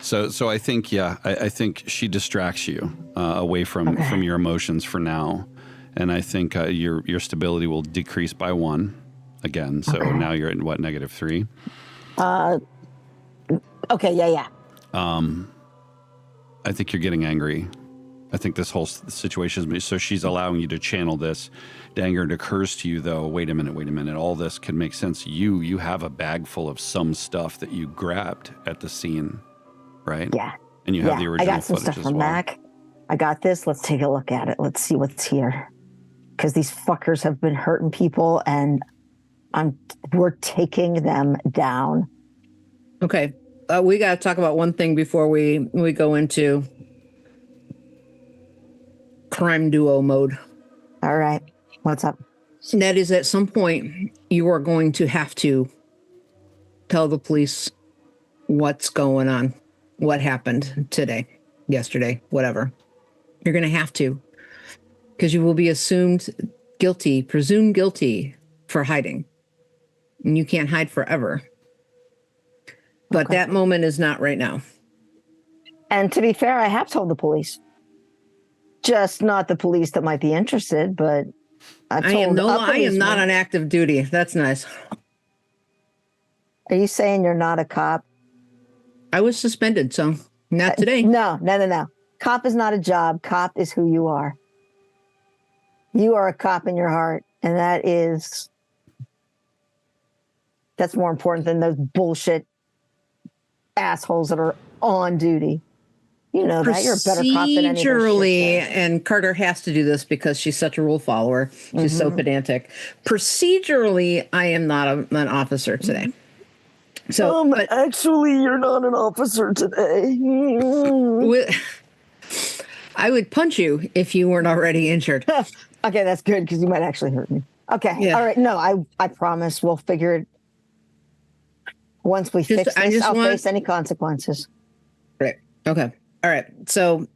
Speaker 2: So I think, I think she distracts you away from your emotions for now. And I think your stability will decrease by 1 again. So now you're at what, -3?
Speaker 4: Okay, yeah.
Speaker 2: I think you're getting angry. I think this whole situation is, so she's allowing you to channel this. The anger occurs to you though, wait a minute. All this could make sense. You have a bag full of some stuff that you grabbed at the scene, right?
Speaker 4: Yeah.
Speaker 2: And you have the original
Speaker 4: I got some
Speaker 2: footage
Speaker 4: stuff
Speaker 2: as
Speaker 4: from
Speaker 2: well.
Speaker 4: Mac. I got this. Let's take a look at it. Let's see what's here. Because these fuckers have been hurting people, and we're taking them down.
Speaker 6: Okay. We got to talk about one thing before we go into crime duo mode.
Speaker 4: All right. What's up?
Speaker 6: And that is, at some point, you are going to have to tell the police what's going on, what happened today, yesterday, whatever. You're going to have to, because you will be presumed guilty for hiding. And you can't hide forever. But that moment is not right now.
Speaker 4: And to be fair, I have told the police. Just not the police that might be interested, but I am
Speaker 6: not on active duty. That's nice.
Speaker 4: Are you saying you're not a cop?
Speaker 6: I was suspended, so not today.
Speaker 4: No. Cop is not a job. Cop is who you are. You are a cop in your heart, and that's more important than those bullshit assholes that are on duty. You know that. You're a better cop than any of those
Speaker 6: Procedurally,
Speaker 4: shit,
Speaker 6: and Carter has to do this because she's such a rule follower. She's so pedantic. Procedurally, I am not an officer today. So,
Speaker 4: but actually, you're not an officer today.
Speaker 6: I would punch you if you weren't already injured.
Speaker 4: Okay, that's good, because you might actually hurt me. Okay, yeah. All right. No, I promise we'll figure it. Once we fix this, I'll face any consequences.
Speaker 6: Right. Okay. All right. So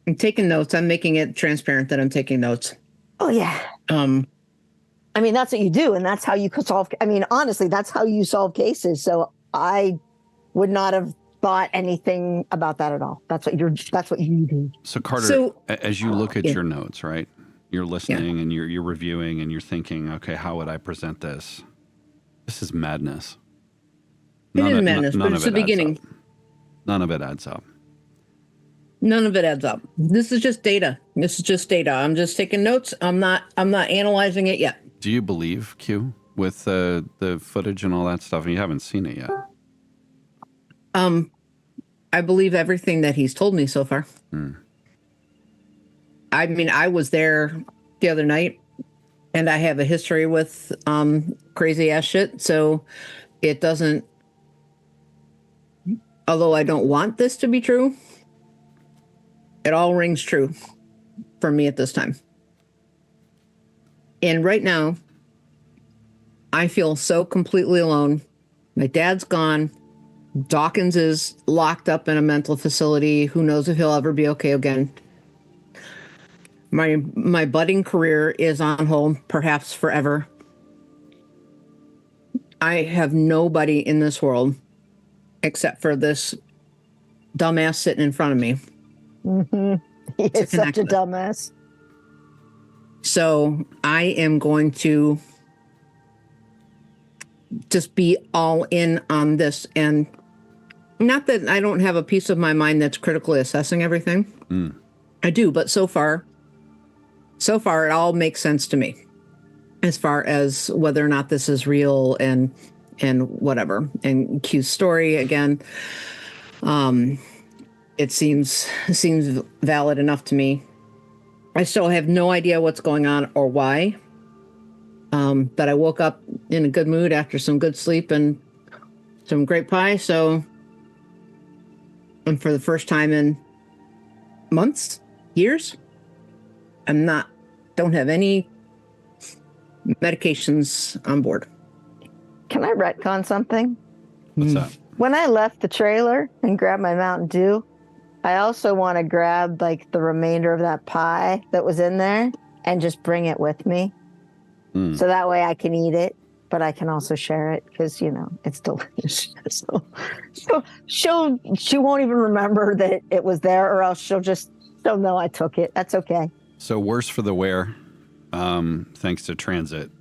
Speaker 6: I'm taking notes. I'm making it transparent that I'm taking notes.
Speaker 4: Oh, yeah. I mean, that's what you do, and that's how you solve. I mean, honestly, that's how you solve cases. So I would not have thought anything about that at all. That's what you do.
Speaker 2: So Carter, as you look at your notes, right? You're listening and you're reviewing and you're thinking, okay, how would I present this? This is madness.
Speaker 6: It is madness, but it's the beginning.
Speaker 2: None of it adds up.
Speaker 6: None of it adds up. This is just data. I'm just taking notes. I'm not analyzing it yet.
Speaker 2: Do you believe Q with the footage and all that stuff? And you haven't seen it yet.
Speaker 6: I believe everything that he's told me so far. I mean, I was there the other night, and I have a history with crazy ass shit. So it doesn't. Although I don't want this to be true, it all rings true for me at this time. And right now, I feel so completely alone. My dad's gone. Dawkins is locked up in a mental facility. Who knows if he'll ever be okay again. My budding career is on hold, perhaps forever. I have nobody in this world except for this dumbass sitting in front of me.
Speaker 4: Mm-hmm. He is such a dumbass.
Speaker 6: So I am going to just be all in on this. And not that I don't have a piece of my mind that's critically assessing everything. I do, but so far it all makes sense to me as far as whether or not this is real and whatever. And Q's story again, it seems valid enough to me. I still have no idea what's going on or why. But I woke up in a good mood after some good sleep and some great pie. So, and for the first time in months, years, don't have any medications on board.
Speaker 4: Can I retcon something?
Speaker 2: What's that?
Speaker 4: When I left the trailer and grabbed my Mountain Dew, I also want to grab like the remainder of that pie that was in there and just bring it with me. So that way I can eat it, but I can also share it because, you know, it's delicious. So she won't even remember that it was there, or else she'll know I took it. That's okay.
Speaker 2: So worse for the wear, thanks to transit.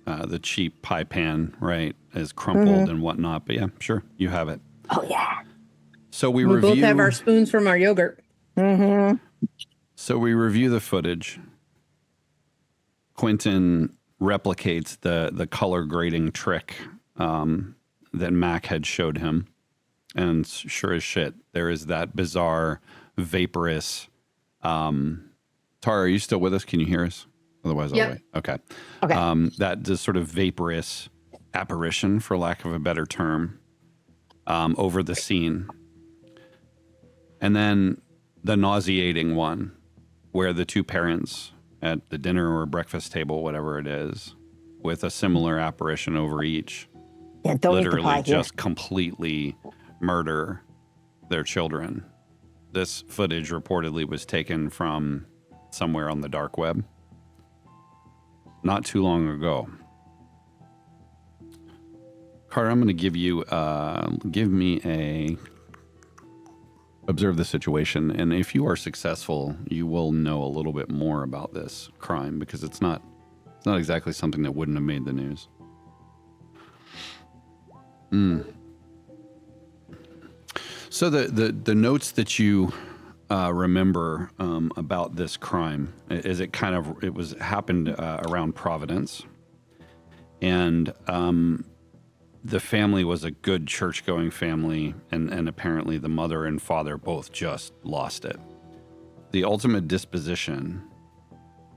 Speaker 2: The cheap pie pan, right, is crumpled and whatnot. But yeah, sure, you have it.
Speaker 4: Oh, yeah.
Speaker 2: So we
Speaker 6: both have our spoons from our yogurt.
Speaker 4: Mm-hmm.
Speaker 2: So we review the footage. Quinton replicates the color grading trick that Mac had showed him. And sure as shit, there is that bizarre, vaporous... Tara, are you still with us? Can you hear us? Otherwise, I'll wait. Okay. That this sort of vaporous apparition, for lack of a better term, over the scene. And then the nauseating one, where the two parents at the dinner or breakfast table, whatever it is, with a similar apparition over each, literally just completely murder their children. This footage reportedly was taken from somewhere on the dark web not too long ago. Carter, I'm going to give you, observe the situation, and if you are successful, you will know a little bit more about this crime, because it's not exactly something that wouldn't have made the news. So the notes that you remember about this crime is it happened around Providence, and the family was a good church-going family, and apparently the mother and father both just lost it. The ultimate disposition,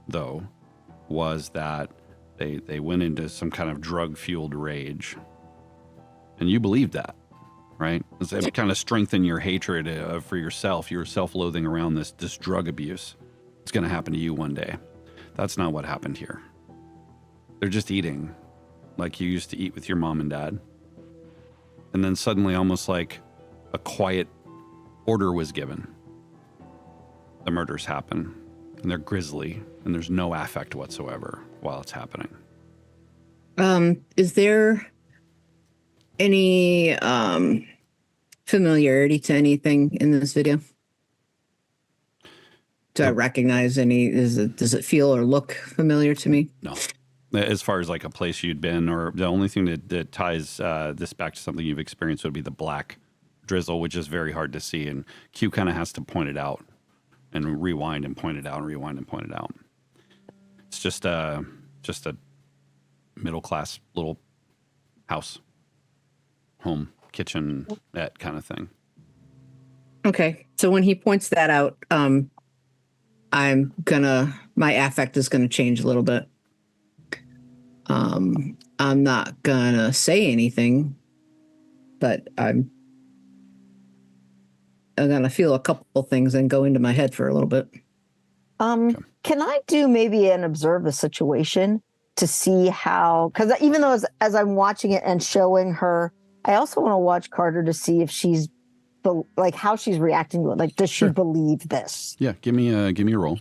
Speaker 2: though, was that they went into some kind of drug-fueled rage. And you believed that, right? It kind of strengthened your hatred for yourself, your self-loathing around this drug abuse. It's going to happen to you one day. That's not what happened here. They're just eating like you used to eat with your mom and dad. And then suddenly, almost like a quiet order was given. The murders happen, and they're grisly, and there's no affect whatsoever while it's happening.
Speaker 6: Is there any familiarity to anything in this video? Do I recognize any? Does it feel or look familiar to me?
Speaker 2: No. As far as like a place you'd been, or the only thing that ties this back to something you've experienced would be the black drizzle, which is very hard to see. And Q kind of has to point it out and rewind and point it out and rewind and point it out. It's just a middle-class little house, home, kitchen, that kind of thing.
Speaker 6: Okay. So when he points that out, my affect is gonna change a little bit. I'm not gonna say anything, but I'm gonna feel a couple things and go into my head for a little bit.
Speaker 4: Can I do maybe an observe the situation to see how, because even though as I'm watching it and showing her I also want to watch Carter to see if she's like how she's reacting to it. Like, does she believe this?
Speaker 2: Yeah, give me a roll,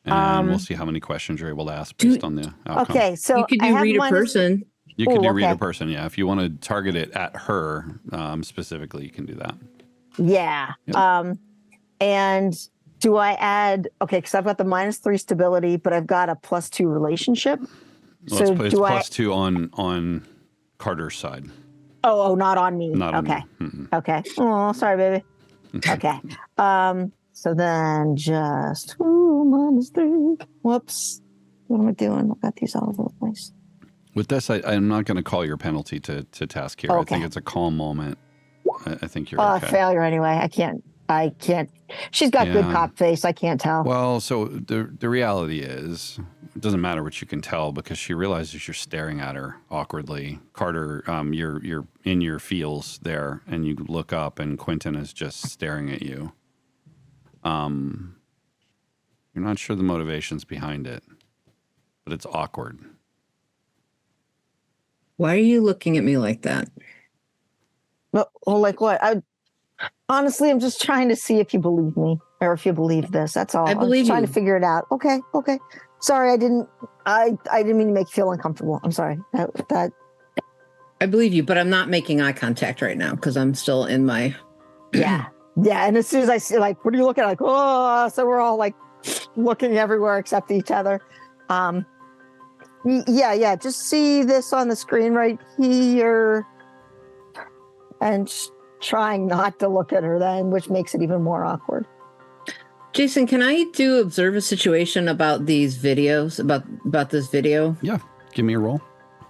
Speaker 2: and we'll see how many questions you're able to ask based on the outcome.
Speaker 4: Okay, so
Speaker 6: You could
Speaker 4: I
Speaker 6: do
Speaker 4: have
Speaker 6: read a person.
Speaker 2: You could do
Speaker 4: okay.
Speaker 2: read a person, yeah. If you want to target it at her specifically, you can do that.
Speaker 4: Yeah.
Speaker 2: Yep.
Speaker 4: And do I add? Okay, because I've got the -3 stability, but I've got a +2 relationship.
Speaker 2: Well,
Speaker 4: So
Speaker 2: it's +2 on Carter's side.
Speaker 4: Oh, not on me.
Speaker 2: Not on
Speaker 4: okay.
Speaker 2: you. Mm-mm.
Speaker 4: Okay. Oh, sorry, baby. Okay. So then just -3. Whoops. What am I doing? I've got these all over the place.
Speaker 2: With this, I'm not going to call your penalty to task here.
Speaker 4: Okay.
Speaker 2: I think it's a calm moment. I think you're okay.
Speaker 4: Failure anyway. I can't. She's got good cop face. I can't tell.
Speaker 2: Well, so the reality is, it doesn't matter what you can tell because she realizes you're staring at her awkwardly. Carter, you're in your feels there, and you look up, and Quinton is just staring at you. You're not sure the motivations behind it, but it's awkward.
Speaker 6: Why are you looking at me like that?
Speaker 4: Well, like what? Honestly, I'm just trying to see if you believe me or if you believe this. That's all.
Speaker 6: I believe
Speaker 4: I'm trying
Speaker 6: you.
Speaker 4: to figure it out. Okay. Sorry, I didn't mean to make you feel uncomfortable. I'm sorry. That
Speaker 6: I believe you, but I'm not making eye contact right now because I'm still in my.
Speaker 4: Yeah. And as soon as I see, like, what are you looking at? Like, oh, so we're all like looking everywhere except each other. Yeah. Just see this on the screen right here, and trying not to look at her then, which makes it even more awkward.
Speaker 6: Jason, can I do observe a situation about these videos, about this video?
Speaker 2: Yeah, give me a roll.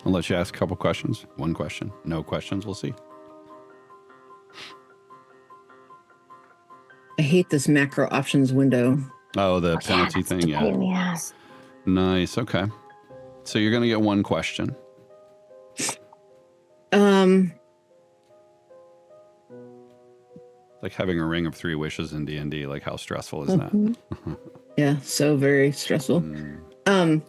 Speaker 2: I'll let you ask a couple questions. One question, no questions. We'll see.
Speaker 6: I hate this macro options window.
Speaker 2: Oh, the penalty thing. Yeah.
Speaker 4: Pain in the ass.
Speaker 2: Nice. Okay. So you're going to get one question. Like having a ring of 3 wishes in D&D. Like, how stressful is that?
Speaker 6: Yeah, so very stressful. I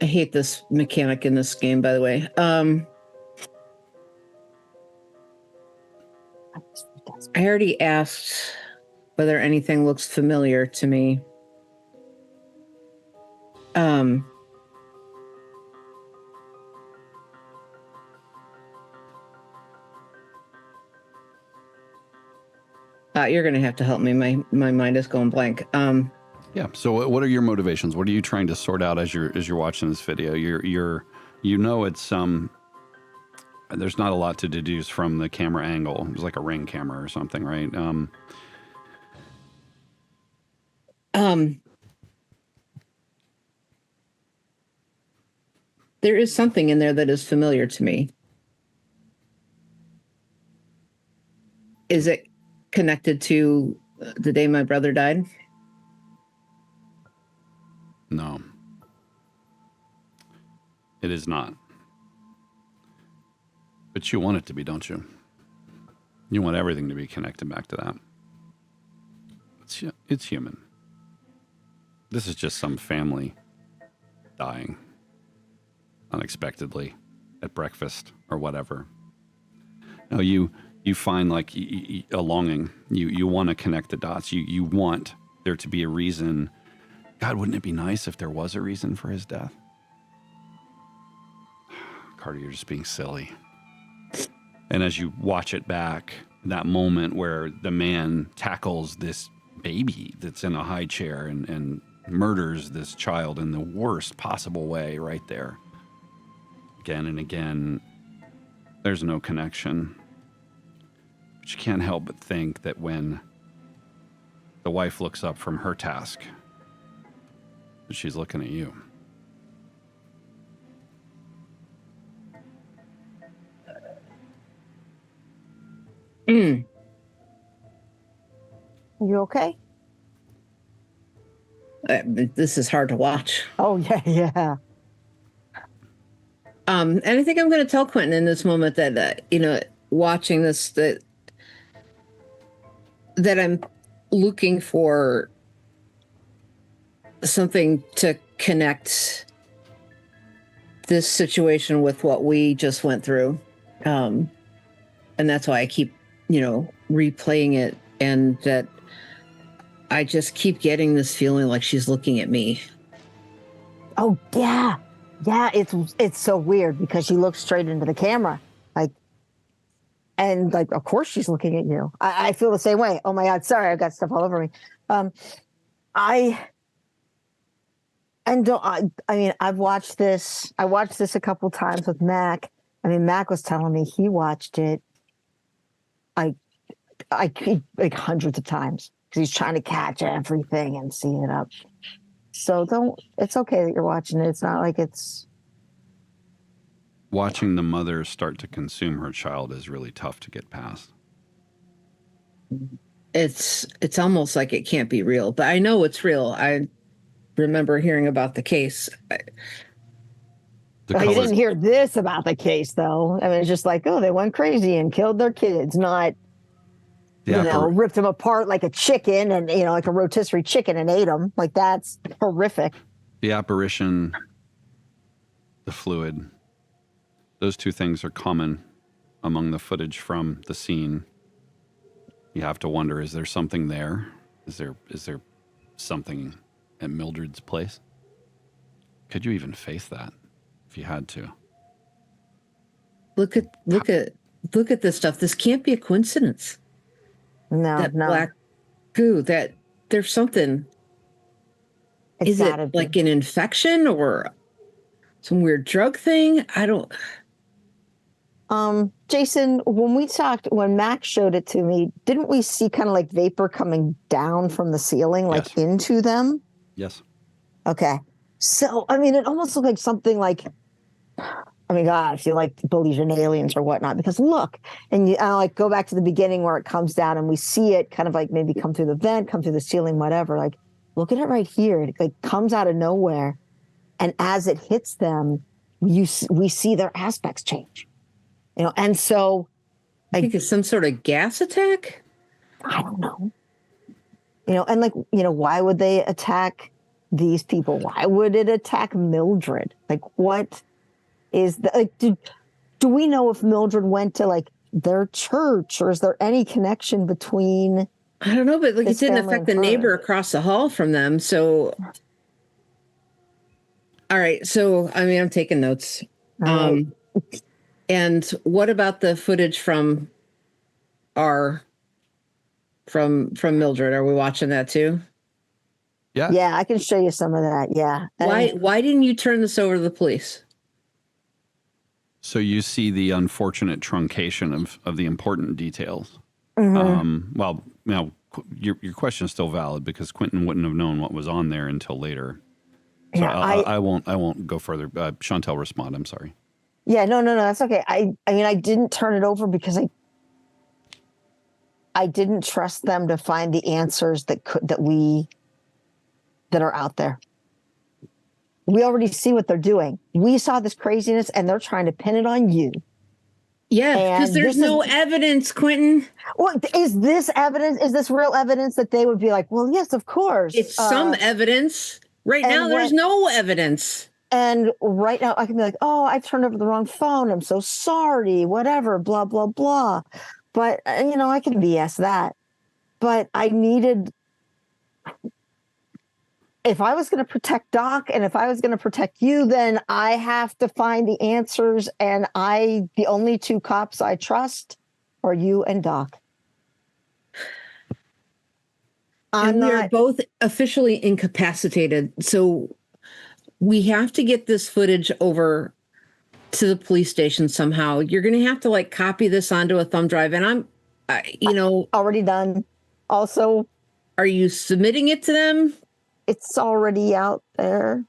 Speaker 6: hate this mechanic in this game, by the way. I already asked whether anything looks familiar to me. You're going to have to help me. My mind is going blank.
Speaker 2: Yeah. So what are your motivations? What are you trying to sort out as you're watching this video? It's there's not a lot to deduce from the camera angle. It's like a ring camera or something, right?
Speaker 6: There is something in there that is familiar to me. Is it connected to the day my brother died?
Speaker 2: No. It is not. But you want it to be, don't you? You want everything to be connected back to that. It's human. This is just some family dying unexpectedly at breakfast or whatever. No, you find like a longing. You want to connect the dots. You want there to be a reason. God, wouldn't it be nice if there was a reason for his death? Carter, you're just being silly. And as you watch it back, that moment where the man tackles this baby that's in a high chair and murders this child in the worst possible way right there. Again and again, there's no connection. But you can't help but think that when the wife looks up from her task, that she's looking at you.
Speaker 4: You okay?
Speaker 6: This is hard to watch.
Speaker 4: Oh, yeah.
Speaker 6: And I think I'm going to tell Quinton in this moment that, watching this, that I'm looking for something to connect this situation with what we just went through. And that's why I keep, replaying it, and that I just keep getting this feeling like she's looking at me.
Speaker 4: Oh, yeah. Yeah, it's so weird because she looks straight into the camera. And of course she's looking at you. I feel the same way. Oh my God, sorry, I've got stuff all over me. I've watched this. I watched this a couple times with Mac. I mean, Mac was telling me he watched it like hundreds of times because he's trying to catch everything and see it up. So it's okay that you're watching it. It's not like it's...
Speaker 2: Watching the mother start to consume her child is really tough to get past.
Speaker 6: It's almost like it can't be real, but I know it's real. I remember hearing about the case.
Speaker 4: You didn't hear this about the case, though. I mean, it's just like, oh, they went crazy and killed their kids, not, ripped them apart like a chicken and, like a rotisserie chicken and ate them. Like, that's horrific.
Speaker 2: The apparition, the fluid, those two things are common among the footage from the scene. You have to wonder, is there something there? Is there something at Mildred's place? Could you even face that if you had to?
Speaker 6: Look at this stuff. This can't be a coincidence.
Speaker 4: No,
Speaker 6: Black goo, that there's something. Is it like an infection or some weird drug thing? I don't...
Speaker 4: Jason, when Max showed it to me, didn't we see kind of like vapor coming down from the ceiling, like into them?
Speaker 2: Yes.
Speaker 4: Okay. So, I mean, it almost looked like something like, I mean, God, if you believe in aliens or whatnot, because look, and I go back to the beginning where it comes down and we see it kind of like maybe come through the vent, come through the ceiling, whatever. Like, look at it right here. It comes out of nowhere. And as it hits them, we see their aspects change. And so
Speaker 6: I think it's some sort of gas attack.
Speaker 4: I don't know. And why would they attack these people? Why would it attack Mildred? What is do we know if Mildred went to their church, or is there any connection between?
Speaker 6: I don't know, but it didn't affect the neighbor across the hall from them. So, all right. So, I mean, I'm taking notes. And what about the footage from Mildred? Are we watching that too?
Speaker 2: Yeah.
Speaker 4: Yeah, I can show you some of that. Yeah.
Speaker 6: Why didn't you turn this over to the police?
Speaker 2: So you see the unfortunate truncation of the important details.
Speaker 4: Mm-hmm.
Speaker 2: Your question is still valid because Quinton wouldn't have known what was on there until later. So
Speaker 4: yeah,
Speaker 2: I won't go further. Chantel, respond. I'm sorry.
Speaker 4: Yeah, no, that's okay. I mean, I didn't turn it over because I didn't trust them to find the answers that are out there. We already see what they're doing. We saw this craziness and they're trying to pin it on you.
Speaker 6: Yeah, because there's no evidence, Quinton.
Speaker 4: Well, is this evidence? Is this real evidence that they would be like, well, yes, of course.
Speaker 6: It's some evidence. Right now, there's no evidence.
Speaker 4: And right now, I can be like, oh, I turned over the wrong phone. I'm so sorry, whatever, blah, blah, blah. But, I can BS that. But I needed, if I was going to protect Doc and if I was going to protect you, then I have to find the answers. And the only two cops I trust are you and Doc.
Speaker 6: We are both officially incapacitated. So we have to get this footage over to the police station somehow. You're going to have to copy this onto a thumb drive. And
Speaker 4: already done. Also,
Speaker 6: are you submitting it to them?
Speaker 4: It's already out there.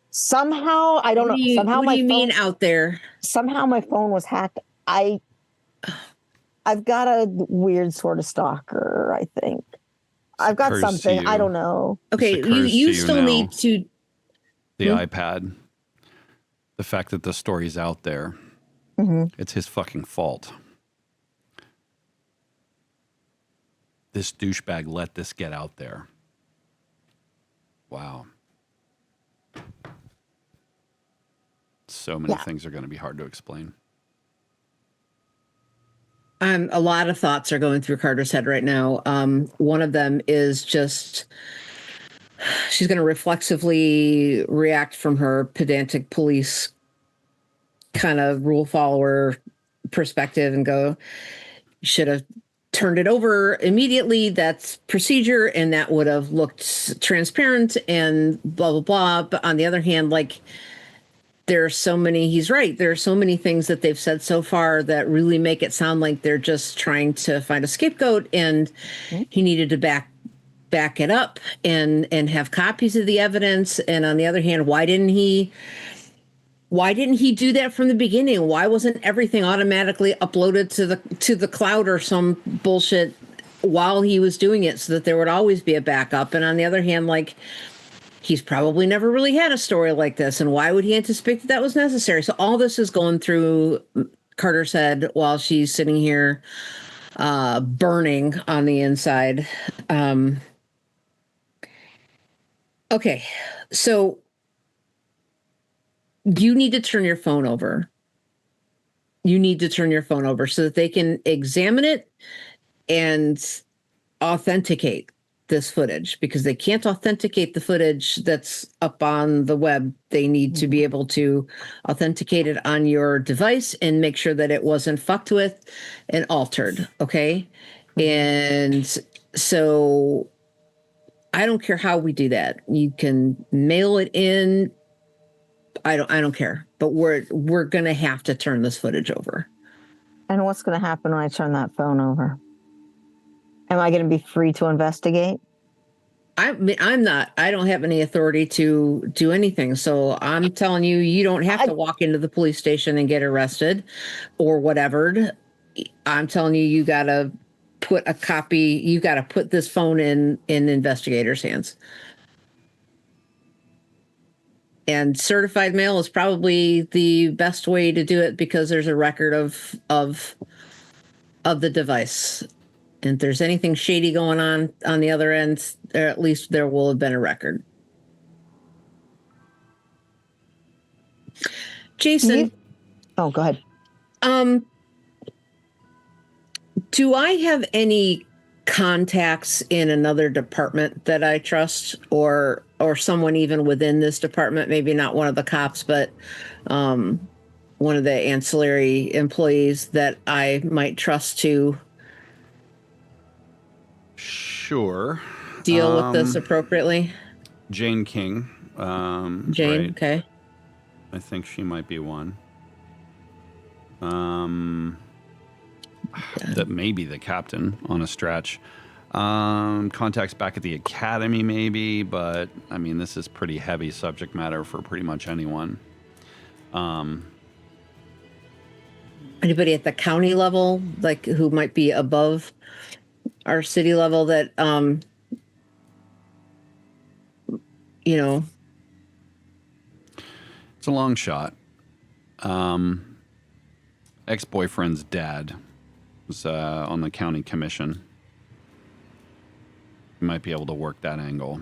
Speaker 4: Somehow, I don't know. Somehow
Speaker 6: what do you mean out there?
Speaker 4: Somehow my phone was hacked. I've got a weird sort of stalker, I think. I've got something. I don't know.
Speaker 6: Okay, you still need to...
Speaker 2: The iPad. The fact that the story's out there. Mm-hmm. It's his fucking fault. this douchebag let this get out there. Wow. So many things are going to be hard to explain.
Speaker 6: A lot of thoughts are going through Carter's head right now. One of them is just she's going to reflexively react from her pedantic police kind of rule follower perspective and go, should have turned it over immediately. That's procedure. And that would have looked transparent and blah, blah, blah. But on the other hand, like, there are so many, he's right. There are so many things that they've said so far that really make it sound like they're just trying to find a scapegoat, and he needed to back it up and have copies of the evidence. And on the other hand, why didn't he do that from the beginning? Why wasn't everything automatically uploaded to the cloud or some bullshit while he was doing it, so that there would always be a backup? And on the other hand, like, he's probably never really had a story like this, and why would he anticipate that was necessary? So all this is going through Carter's head while she's sitting here burning on the inside. Okay, so you need to turn your phone over. You need to turn your phone over so that they can examine it and authenticate this footage, because they can't authenticate the footage that's up on the web. They need to be able to authenticate it on your device and make sure that it wasn't fucked with and altered. Okay. And so I don't care how we do that. You can mail it in. I don't care, but we're going to have to turn this footage over.
Speaker 4: And what's going to happen when I turn that phone over? Am I going to be free to investigate?
Speaker 6: I'm not. I don't have any authority to do anything. So I'm telling you, you don't have to walk into the police station and get arrested or whatever. I'm telling you, you got to put a copy. You got to put this phone in investigators' hands. And certified mail is probably the best way to do it, because there's a record of the device. And if there's anything shady going on the other end, at least there will have been a record. Jason.
Speaker 4: Oh, go ahead.
Speaker 6: Do I have any contacts in another department that I trust, or someone even within this department, maybe not one of the cops, but one of the ancillary employees that I might trust to
Speaker 2: Sure.
Speaker 6: deal with this appropriately?
Speaker 2: Jane King.
Speaker 6: Jane,
Speaker 2: right.
Speaker 6: okay.
Speaker 2: I think she might be one. That may be the captain on a stretch. Contacts back at the academy, maybe, but I mean, this is pretty heavy subject matter for pretty much anyone.
Speaker 6: Anybody at the county level, like, who might be above our city level that,
Speaker 2: It's a long shot. Ex-boyfriend's dad was on the county commission. You might be able to work that angle.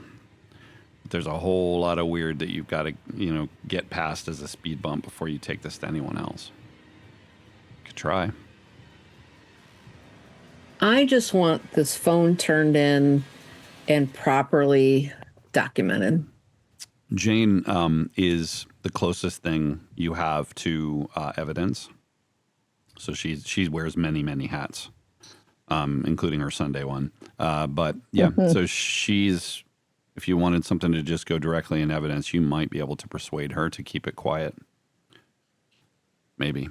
Speaker 2: But there's a whole lot of weird that you've got to, get past as a speed bump before you take this to anyone else. Could try.
Speaker 6: I just want this phone turned in and properly documented.
Speaker 2: Jane is the closest thing you have to evidence. So she wears many, many hats, including her Sunday one. But yeah, so she's, if you wanted something to just go directly in evidence, you might be able to persuade her to keep it quiet. Maybe.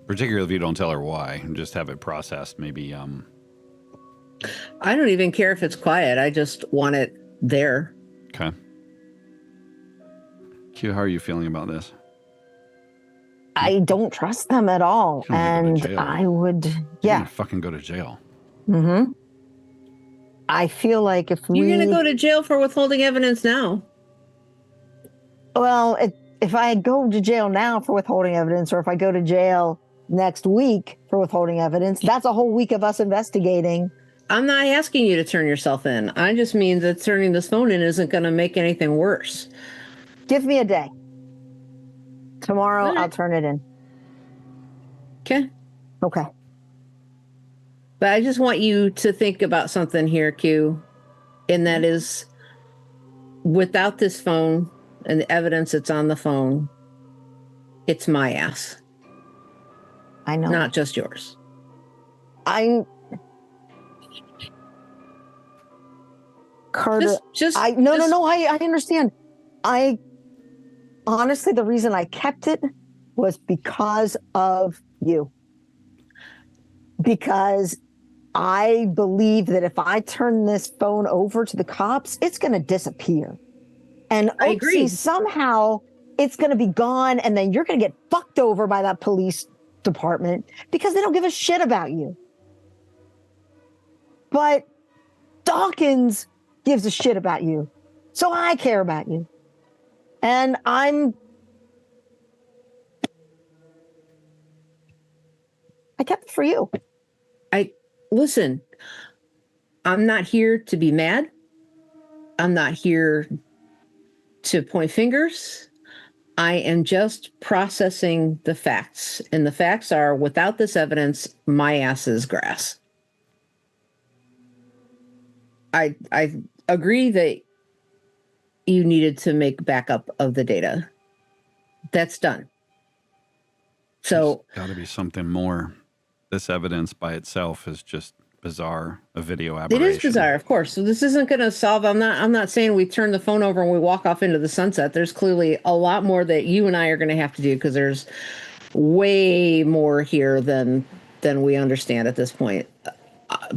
Speaker 2: Particularly if you don't tell her why, and just have it processed. Maybe.
Speaker 6: I don't even care if it's quiet. I just want it there.
Speaker 2: Okay. Q, how are you feeling about this?
Speaker 4: I don't trust them at all. And I would,
Speaker 2: You're gonna fucking go to jail.
Speaker 4: Mm-hmm. I feel like if
Speaker 6: You're going to go to jail for withholding evidence now.
Speaker 4: Well, if I go to jail now for withholding evidence, or if I go to jail next week for withholding evidence. That's a whole week of us investigating.
Speaker 6: I'm not asking you to turn yourself in. I just mean that turning this phone in isn't going to make anything worse.
Speaker 4: Give me a day. Tomorrow,
Speaker 6: Right.
Speaker 4: I'll turn it in.
Speaker 6: Okay.
Speaker 4: Okay.
Speaker 6: But I just want you to think about something here, Q, and that is without this phone and the evidence that's on the phone, it's my ass,
Speaker 4: I know.
Speaker 6: not just yours.
Speaker 4: Carter, I understand. Honestly, the reason I kept it was because of you. Because I believe that if I turn this phone over to the cops, it's going to disappear. And
Speaker 6: I agree.
Speaker 4: Somehow it's going to be gone, and then you're going to get fucked over by that police department because they don't give a shit about you. But Dawkins gives a shit about you. So I care about you. And I kept it for you.
Speaker 6: Listen, I'm not here to be mad. I'm not here to point fingers. I am just processing the facts. And the facts are, without this evidence, my ass is grass. I agree that you needed to make backup of the data. That's done. So
Speaker 2: got to be something more. This evidence by itself is just bizarre, a video aberration.
Speaker 6: It is bizarre, of course. So this isn't going to solve. I'm not saying we turn the phone over and we walk off into the sunset. There's clearly a lot more that you and I are going to have to do, because there's way more here than we understand at this point.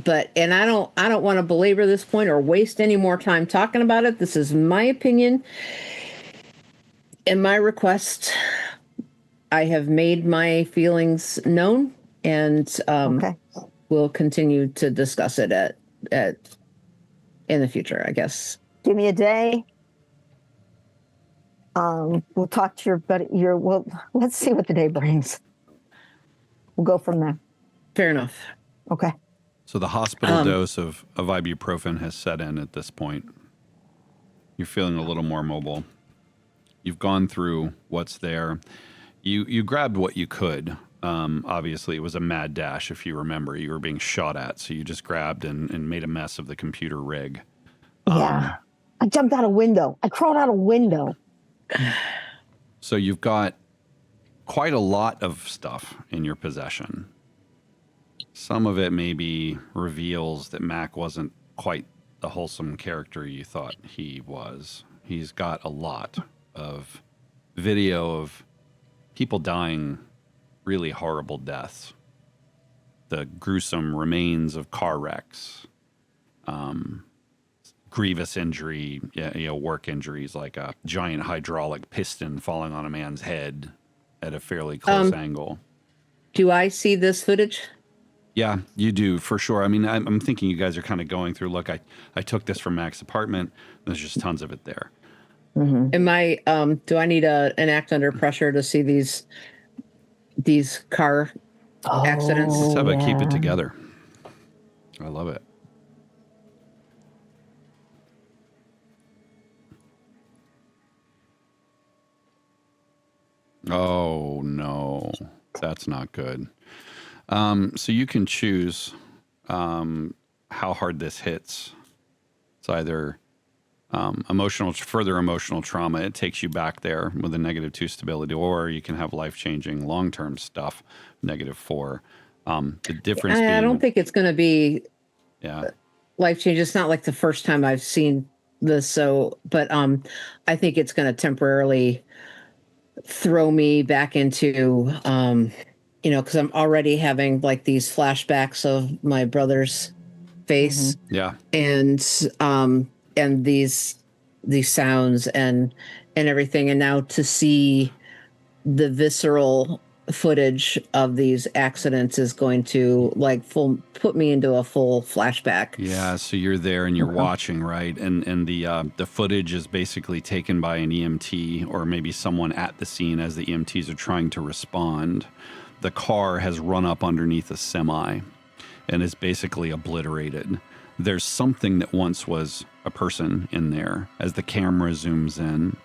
Speaker 6: But I don't want to belabor this point or waste any more time talking about it. This is my opinion and my request. I have made my feelings known, and we'll continue to discuss it at in the future, I guess.
Speaker 4: Give me a day. We'll talk to let's see what the day brings. We'll go from there.
Speaker 6: Fair enough.
Speaker 4: Okay.
Speaker 2: So the hospital dose of ibuprofen has set in at this point. You're feeling a little more mobile. You've gone through what's there. You grabbed what you could. Obviously, it was a mad dash, if you remember. You were being shot at, so you just grabbed and made a mess of the computer rig.
Speaker 4: Yeah. I jumped out a window. I crawled out a window.
Speaker 2: So you've got quite a lot of stuff in your possession. Some of it maybe reveals that Mac wasn't quite the wholesome character you thought he was. He's got a lot of video of people dying really horrible deaths. The gruesome remains of car wrecks, grievous injury, work injuries like a giant hydraulic piston falling on a man's head at a fairly close angle.
Speaker 6: Do I see this footage?
Speaker 2: Yeah, you do, for sure. I mean, I'm thinking you guys are kind of going through, look, I took this from Mac's apartment. There's just tons of it there.
Speaker 4: Mm-hmm.
Speaker 6: Am I, do I need an act under pressure to see these car accidents?
Speaker 2: Let's have it keep it together. I love it. Oh, no. That's not good. So you can choose how hard this hits. It's either further emotional trauma. It takes you back there with a -2 stability, or you can have life-changing long-term stuff, -4. The difference being,
Speaker 6: I don't think it's going to be
Speaker 2: yeah,
Speaker 6: life-changing. It's not like the first time I've seen this. But I think it's going to temporarily throw me back into, because I'm already having like these flashbacks of my brother's face.
Speaker 2: Mm-hmm. Yeah.
Speaker 6: And these sounds and everything. And now to see the visceral footage of these accidents is going to put me into a full flashback.
Speaker 2: Yeah, so you're there and you're watching, right? And the footage is basically taken by an EMT or maybe someone at the scene as the EMTs are trying to respond. the car has run up underneath a semi and is basically obliterated. There's something that once was a person in there as the camera zooms in,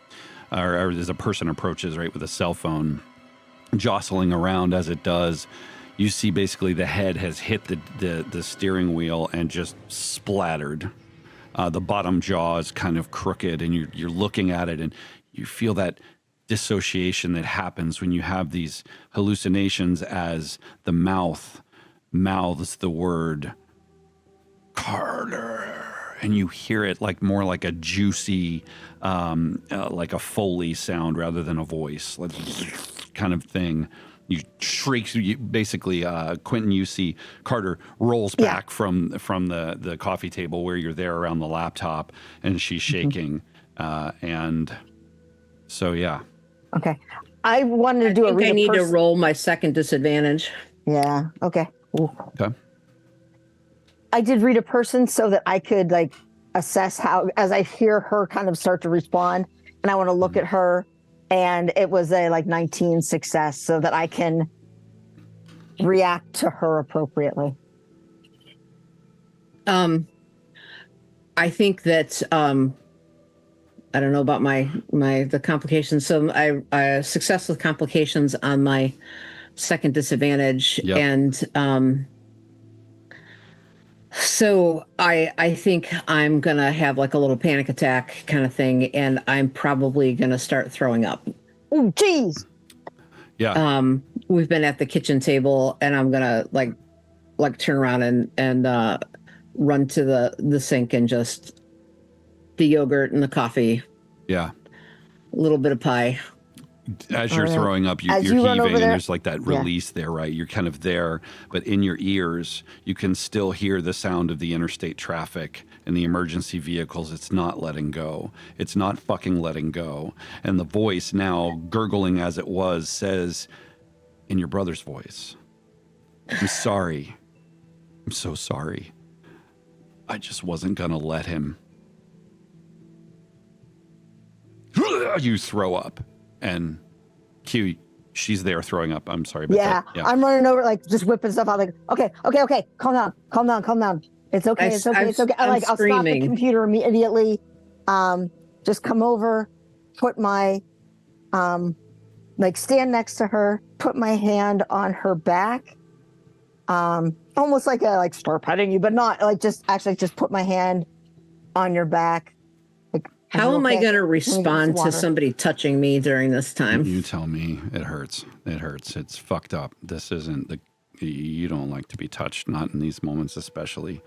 Speaker 2: or as a person approaches, right, with a cell phone, jostling around as it does. You see basically the head has hit the steering wheel and just splattered. The bottom jaw is kind of crooked, and you're looking at it, and you feel that dissociation that happens when you have these hallucinations as the mouth mouths the word Carter, and you hear it like more like a juicy, like a Foley sound rather than a voice, like kind of thing. You shriek. Basically, Quinton, you see Carter rolls back from the coffee table where you're there around the laptop, and she's shaking. And so, yeah.
Speaker 4: Okay. I wanted to do
Speaker 6: I need to roll my second disadvantage.
Speaker 4: Yeah. Okay. Ooh.
Speaker 2: Okay.
Speaker 4: I did read a person so that I could like assess how, as I hear her kind of start to respond, and I want to look at her, and it was a like 19 success so that I can react to her appropriately.
Speaker 6: I think that I don't know about the complications. So I success with complications on my second disadvantage, and so I think I'm gonna have like a little panic attack kind of thing, and I'm probably gonna start throwing up.
Speaker 4: Oh, geez.
Speaker 2: Yeah.
Speaker 6: We've been at the kitchen table, and I'm gonna like turn around and run to the sink and just the yogurt and the coffee.
Speaker 2: Yeah.
Speaker 6: A little bit of pie.
Speaker 2: As you're throwing up, you're heaving, and there's like that release there, right? You're kind of there, but in your ears, you can still hear the sound of the interstate traffic and the emergency vehicles. It's not letting go. It's not fucking letting go. And the voice, now gurgling as it was, says, in your brother's voice, I'm sorry. I'm so sorry. I just wasn't going to let him. You throw up. And Q, she's there throwing up. I'm sorry. But
Speaker 4: yeah, I'm running over, like just whipping stuff out. Like, okay, calm down. It's okay. It's okay. I'll stop the computer immediately. Just come over, put my, stand next to her, put my hand on her back, almost like start petting you, but not like just put my hand on your back.
Speaker 6: How am I going to respond to somebody touching me during this time?
Speaker 2: You tell me. It hurts. It hurts. It's fucked up. This isn't you don't like to be touched, not in these moments especially.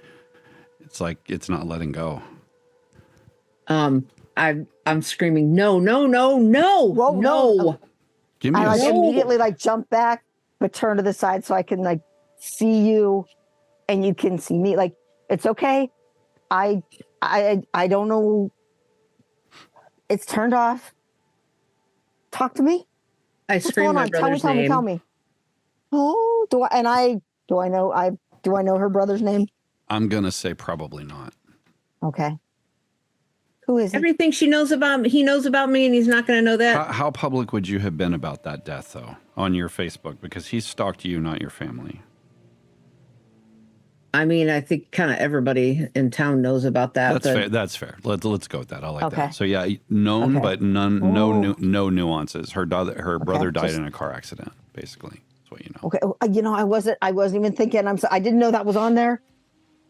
Speaker 2: It's like it's not letting go.
Speaker 6: I'm screaming, no. Whoa, no.
Speaker 2: Give me
Speaker 4: I immediately jump back, but turn to the side so I can see you and you can see me. Like, it's okay. I don't know. It's turned off. Talk to me.
Speaker 6: I scream my brother's name.
Speaker 4: Tell me. Oh, do I know her brother's name?
Speaker 2: I'm gonna say probably not.
Speaker 4: Okay. Who is it?
Speaker 6: Everything he knows about me, and he's not going to know that.
Speaker 2: How public would you have been about that death, though, on your Facebook? Because he stalked you, not your family.
Speaker 6: I mean, I think kind of everybody in town knows about that.
Speaker 2: That's fair. Let's go with that. I like that. So yeah, known, but no nuances. Her brother died in a car accident. Basically, that's what you know.
Speaker 4: Okay. I wasn't even thinking. I didn't know that was on there,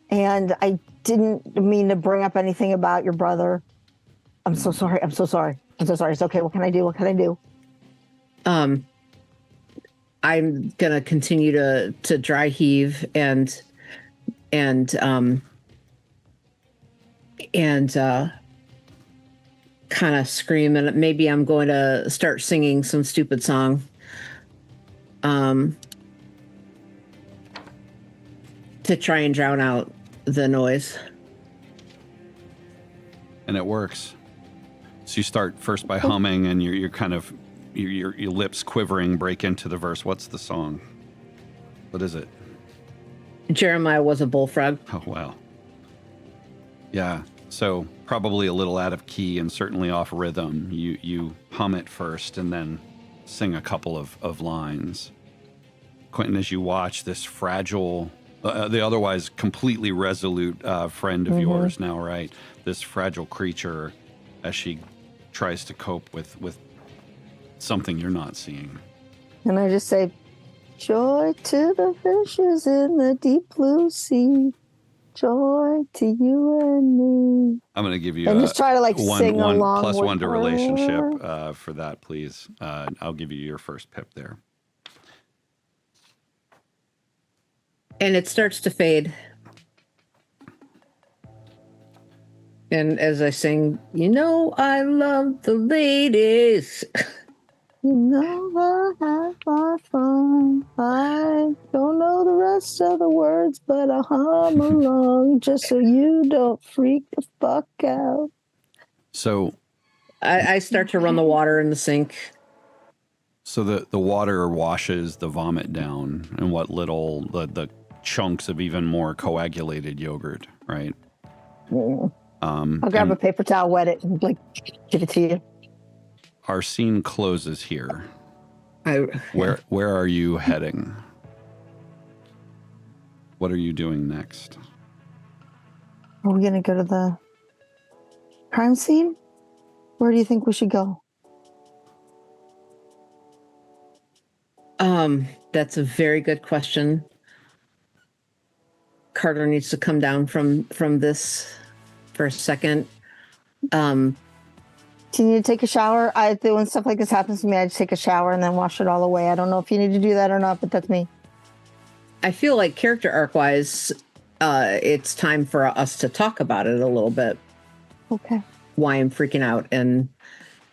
Speaker 4: and I didn't mean to bring up anything about your brother. I'm so sorry. It's okay. What can I do?
Speaker 6: I'm gonna continue to dry heave and kind of scream, and maybe I'm going to start singing some stupid song. To try and drown out the noise.
Speaker 2: And it works. So you start first by humming, and you're kind of your lips quivering, break into the verse. What's the song? What is it?
Speaker 6: Jeremiah was a bullfrog.
Speaker 2: Oh, wow. Yeah. So probably a little out of key and certainly off rhythm. You hum it first and then sing a couple of lines. Quinton, as you watch this fragile, the otherwise completely resolute friend of yours now, right? This fragile creature, as she tries to cope with something you're not seeing.
Speaker 4: And I just say, joy to the fishes in the deep blue sea. Joy to you and me.
Speaker 2: I'm going to give you
Speaker 4: and just try to like sing
Speaker 2: one
Speaker 4: along
Speaker 2: plus
Speaker 4: with
Speaker 2: one to
Speaker 4: her.
Speaker 2: relationship for that, please. I'll give you your first pip there.
Speaker 6: And it starts to fade. And as I sing, you know, I love the ladies.
Speaker 4: You know I have my fun. I don't know the rest of the words, but I hum along just so you don't freak the fuck out.
Speaker 2: So
Speaker 6: I start to run the water in the sink.
Speaker 2: So the water washes the vomit down and what little, the chunks of even more coagulated yogurt, right?
Speaker 4: Yeah. I'll grab a paper towel, wet it, and like give it to you.
Speaker 2: Our scene closes here.
Speaker 6: Where
Speaker 2: are you heading? What are you doing next?
Speaker 4: Are we gonna go to the crime scene? Where do you think we should go?
Speaker 6: That's a very good question. Carter needs to come down from this for a second.
Speaker 4: Do you need to take a shower? When stuff like this happens to me, I just take a shower and then wash it all away. I don't know if you need to do that or not, but that's me.
Speaker 6: I feel like character arc-wise, it's time for us to talk about it a little bit.
Speaker 4: Okay.
Speaker 6: Why I'm freaking out and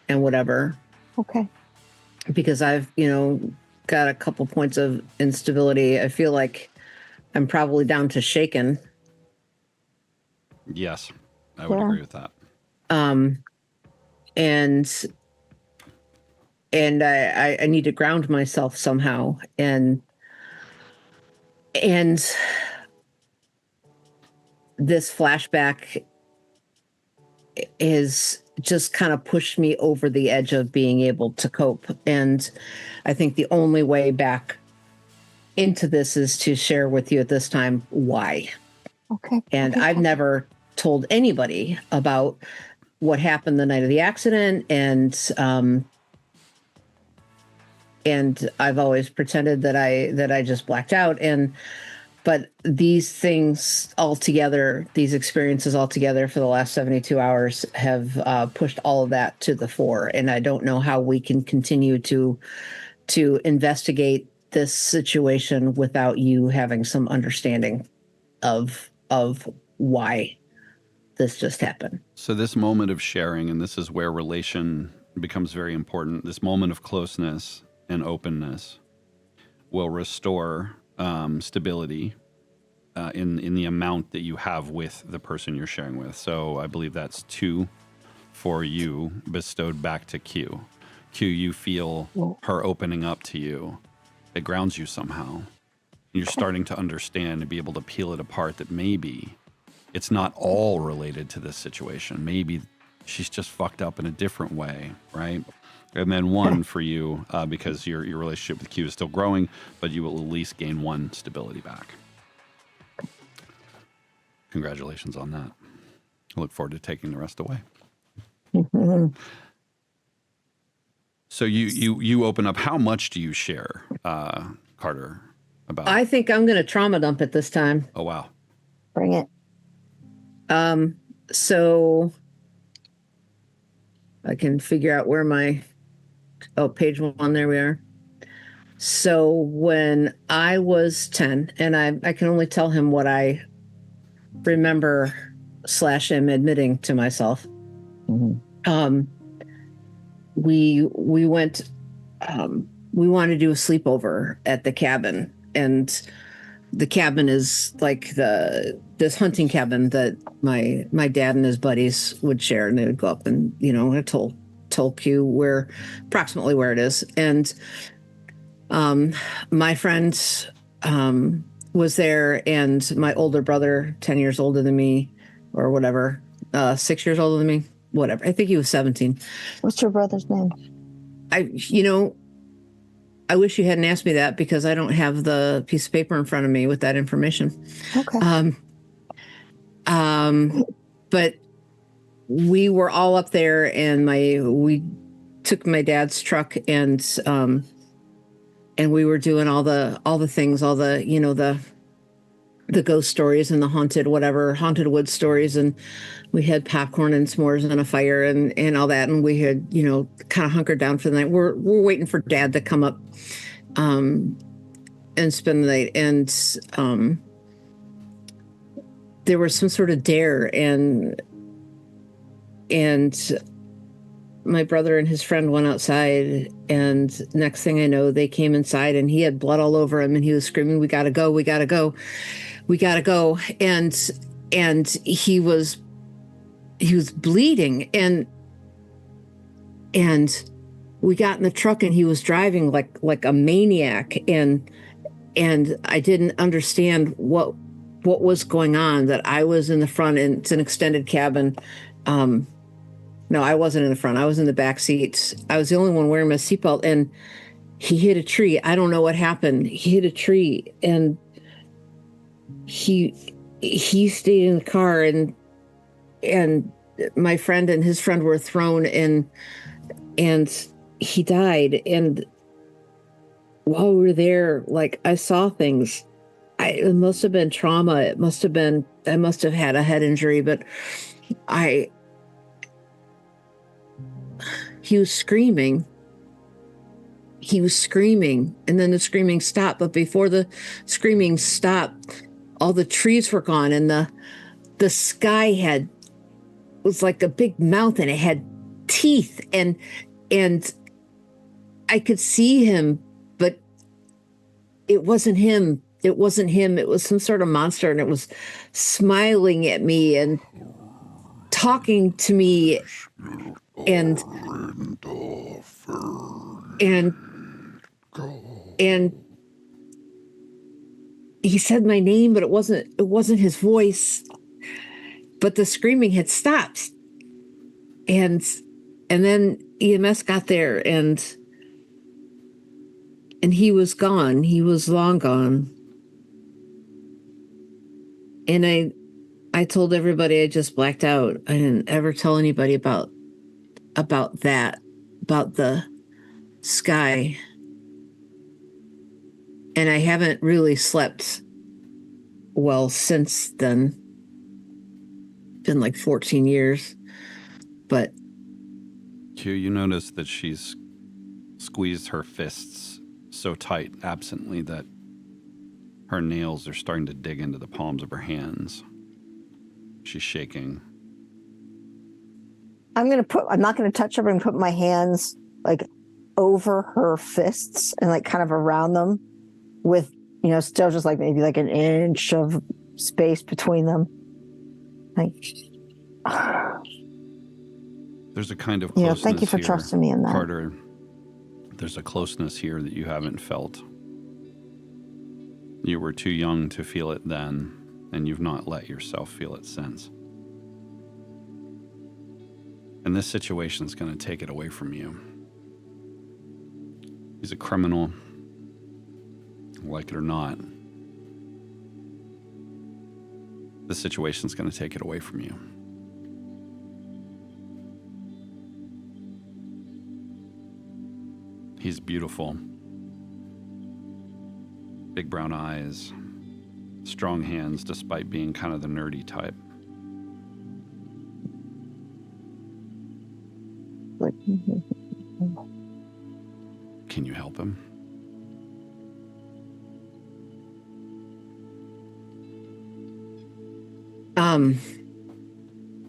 Speaker 6: whatever.
Speaker 4: Okay.
Speaker 6: Because I've, got a couple points of instability. I feel like I'm probably down to shaken.
Speaker 2: Yes, I would agree with that.
Speaker 6: And I need to ground myself somehow. And this flashback is just kind of pushed me over the edge of being able to cope. And I think the only way back into this is to share with you at this time why.
Speaker 4: Okay.
Speaker 6: And I've never told anybody about what happened the night of the accident, and I've always pretended that I just blacked out. But these things all together, these experiences all together for the last 72 hours have pushed all of that to the fore. And I don't know how we can continue to investigate this situation without you having some understanding of why this just happened.
Speaker 2: So this moment of sharing, and this is where relation becomes very important, this moment of closeness and openness will restore stability in the amount that you have with the person you're sharing with. So I believe that's 2 for you bestowed back to Q. Q, you feel her opening up to you. It grounds you somehow. You're starting to understand and be able to peel it apart that maybe it's not all related to this situation. Maybe she's just fucked up in a different way, right? And then 1 for you, because your relationship with Q is still growing, but you will at least gain 1 stability back. Congratulations on that. I look forward to taking the rest away. So you open up. How much do you share, Carter? About?
Speaker 6: I think I'm going to trauma dump it this time.
Speaker 2: Oh, wow.
Speaker 4: Bring it.
Speaker 6: So I can figure out where page 1, there we are. So when I was 10, and I can only tell him what I remember / am admitting to myself. Mm-hmm. We went, we wanted to do a sleepover at the cabin, and the cabin is like this hunting cabin that my dad and his buddies would share, and they would go up and, I told Q approximately where it is. And my friend was there, and my older brother, 10 years older than me or whatever, 6 years older than me, whatever. I think he was 17.
Speaker 4: What's your brother's name?
Speaker 6: I wish you hadn't asked me that because I don't have the piece of paper in front of me with that information.
Speaker 4: Okay.
Speaker 6: But we were all up there, and we took my dad's truck, and we were doing all the things, all the the ghost stories and the haunted wood stories, and we had popcorn and s'mores and a fire and all that, and we had kind of hunkered down for the night. We're waiting for Dad to come up and spend the night, and there was some sort of dare, and my brother and his friend went outside, and next thing I know, they came inside, and he had blood all over him, and he was screaming, "We gotta go, we gotta go, we gotta go!" And he was bleeding, and we got in the truck, and he was driving like a maniac, and I didn't understand what was going on. That I was in the front, and it's an extended cabin. No, I wasn't in the front. I was in the back seats. I was the only one wearing my seatbelt, and he hit a tree. I don't know what happened. He hit a tree, and he stayed in the car, and my friend and his friend were thrown, and he died. And while we were there, like, I saw things. It must have been trauma. I must have had a head injury, but he was screaming. And then the screaming stopped. But before the screaming stopped, all the trees were gone, and the sky was like a big mouth, and it had teeth, and I could see him, but it wasn't him. It wasn't him. It was some sort of monster, and it was smiling at me and talking to me, and he said my name, but it wasn't his voice. But the screaming had stopped, and then EMS got there, and he was gone. He was long gone. And I told everybody I just blacked out. I didn't ever tell anybody about that, about the sky. And I haven't really slept well since then. Been like 14 years. But
Speaker 2: Q, you notice that she's squeezed her fists so tight absently that her nails are starting to dig into the palms of her hands. She's shaking.
Speaker 4: I'm not going to touch her, but I'm going to put my hands like over her fists and like kind of around them with, still just like maybe like an inch of space between them. Like,
Speaker 2: there's a kind of closeness
Speaker 4: thank you for
Speaker 2: here,
Speaker 4: trusting me in that.
Speaker 2: Carter. There's a closeness here that you haven't felt. You were too young to feel it then, and you've not let yourself feel it since. And this situation's going to take it away from you. He's a criminal, like it or not. This situation's going to take it away from you. He's beautiful. Big brown eyes, strong hands despite being kind of the nerdy type. Can you help him?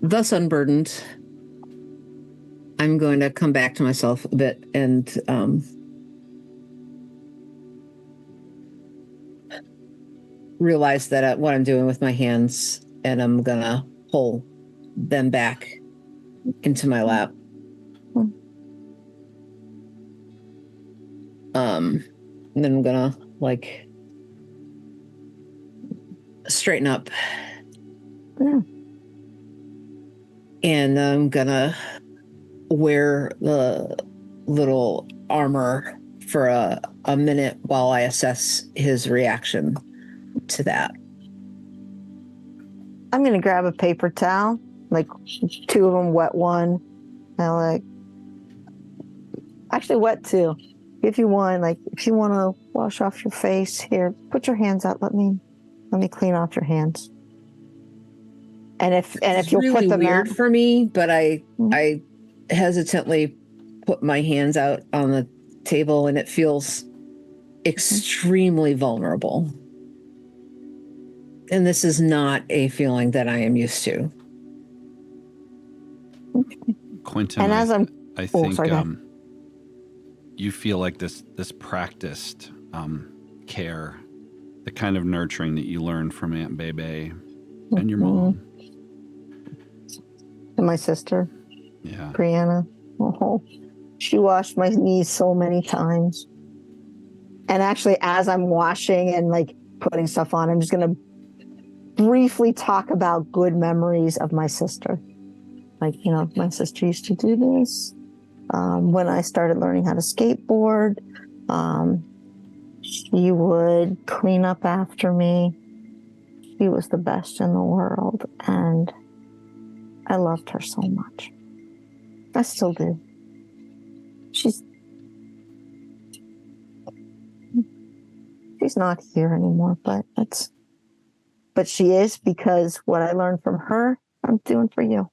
Speaker 6: Thus unburdened, I'm going to come back to myself a bit and realize that what I'm doing with my hands, and I'm going to pull them back into my lap. And then I'm going to like straighten up.
Speaker 4: Yeah.
Speaker 6: And I'm gonna wear the little armor for a minute while I assess his reaction to that.
Speaker 4: I'm going to grab a paper towel, like 2 of them, wet one. Actually wet 2. If you want, like, if you want to wash off your face, here, put your hands out. Let me clean off your hands. And if you'll
Speaker 6: really
Speaker 4: put them
Speaker 6: weird
Speaker 4: out
Speaker 6: for me, but I hesitantly put my hands out on the table, and it feels extremely vulnerable. And this is not a feeling that I am used to.
Speaker 2: Quinton,
Speaker 4: And as
Speaker 2: I think
Speaker 4: sorry,
Speaker 2: you feel like this practiced care, the kind of nurturing that you learned from Aunt Bebe and your mom.
Speaker 4: And my sister,
Speaker 2: Yeah.
Speaker 4: Brianna. Oh, she washed my knees so many times. And actually, as I'm washing and like putting stuff on, I'm just going to briefly talk about good memories of my sister. Like, you know, my sister used to do this. When I started learning how to skateboard, she would clean up after me. She was the best in the world, and I loved her so much. I still do. She's not here anymore, but she is, because what I learned from her, I'm doing for you.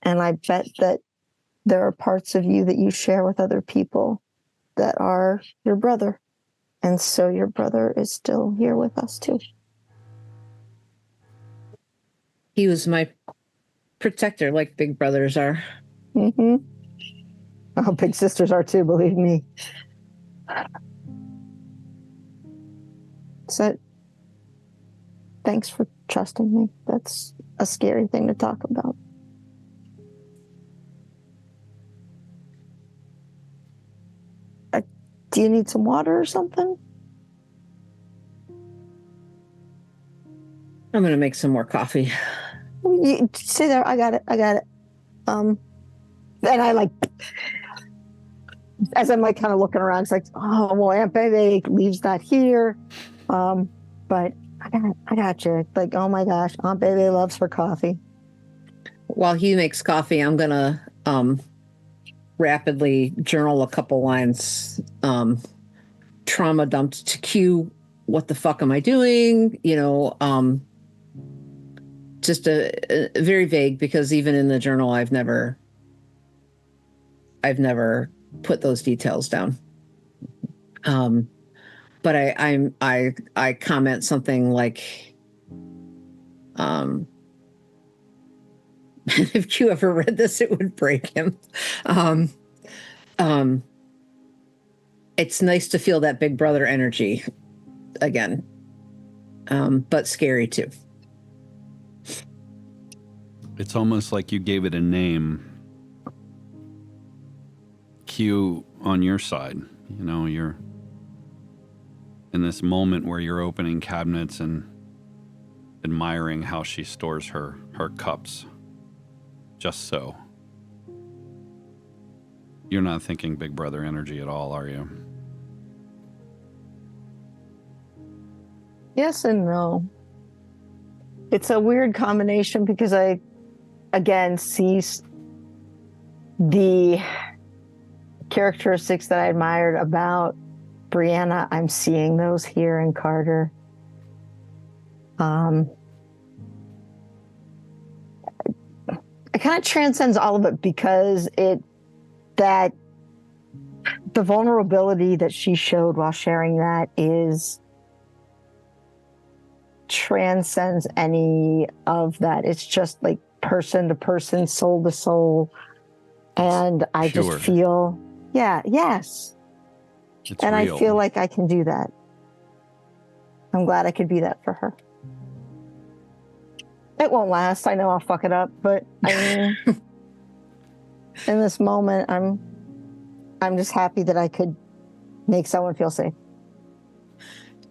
Speaker 4: And I bet that there are parts of you that you share with other people that are your brother. And so your brother is still here with us too.
Speaker 6: He was my protector, like big brothers are.
Speaker 4: Mm-hmm. Oh, big sisters are too, believe me. So, thanks for trusting me. That's a scary thing to talk about. Do you need some water or something?
Speaker 6: I'm going to make some more coffee.
Speaker 4: You, sit there. I got it. And I like, as I'm like kind of looking around, it's like, oh, well, Aunt Bebe leaves that here. But I got you. Like, oh my gosh, Aunt Bebe loves her coffee.
Speaker 6: While he makes coffee, I'm going to rapidly journal a couple lines. Trauma dumped to Q. What the fuck am I doing? You know, just a very vague, because even in the journal, I've never put those details down. But I comment something like, if Q ever read this, it would break him. It's nice to feel that big brother energy again, but scary too.
Speaker 2: It's almost like you gave it a name. Q on your side. You know, you're in this moment where you're opening cabinets and admiring how she stores her cups. Just so. You're not thinking big brother energy at all, are you?
Speaker 4: Yes and no. It's a weird combination, because I, again, see the characteristics that I admired about Brianna. I'm seeing those here in Carter. It kind of transcends all of it, because that the vulnerability that she showed while sharing that transcends any of that. It's just like person to person, soul to soul. And I
Speaker 2: Pure.
Speaker 4: just feel, yes.
Speaker 2: It's
Speaker 4: and
Speaker 2: real.
Speaker 4: I feel like I can do that. I'm glad I could be that for her. It won't last. I know I'll fuck it up, but I mean, in this moment, I'm just happy that I could make someone feel safe.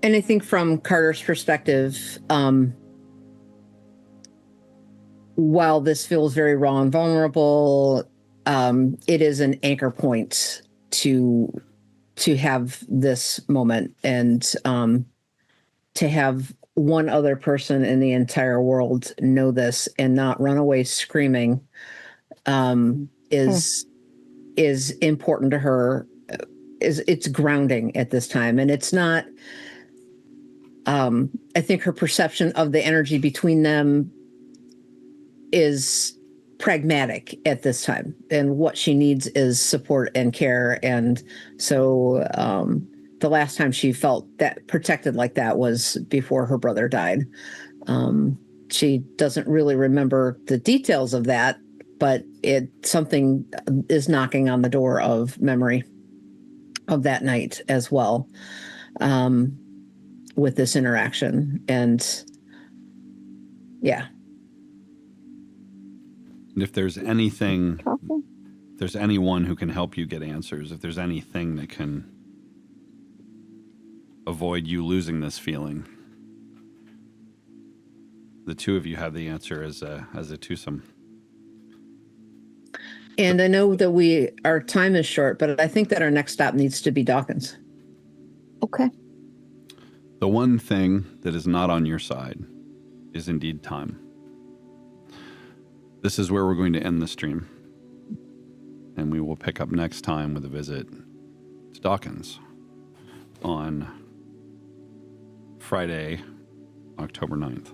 Speaker 6: And I think from Carter's perspective, while this feels very raw and vulnerable, it is an anchor point to to have this moment, and to have one other person in the entire world know this and not run away screaming is important to her. It's grounding at this time, and it's not. I think her perception of the energy between them is pragmatic at this time, and what she needs is support and care. And so the last time she felt that protected like that was before her brother died. She doesn't really remember the details of that, but something is knocking on the door of memory of that night as well, with this interaction. And yeah.
Speaker 1: And if there's anything, if there's anyone who can help you get answers, if there's anything that can avoid you losing this feeling, the two of you have the answer as a twosome.
Speaker 6: And I know that our time is short, but I think that our next stop needs to be Dawkins.
Speaker 4: Okay.
Speaker 1: The one thing that is not on your side is indeed time. This is where we're going to end the stream. And we will pick up next time with a visit to Dawkins on Friday, October 9th,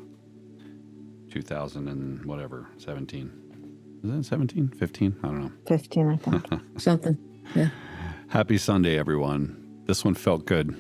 Speaker 1: 2000 and whatever, 17. Is that 17? 15? I don't know.
Speaker 4: 15, I think.
Speaker 6: Something. Yeah.
Speaker 1: Happy Sunday, everyone. This one felt good.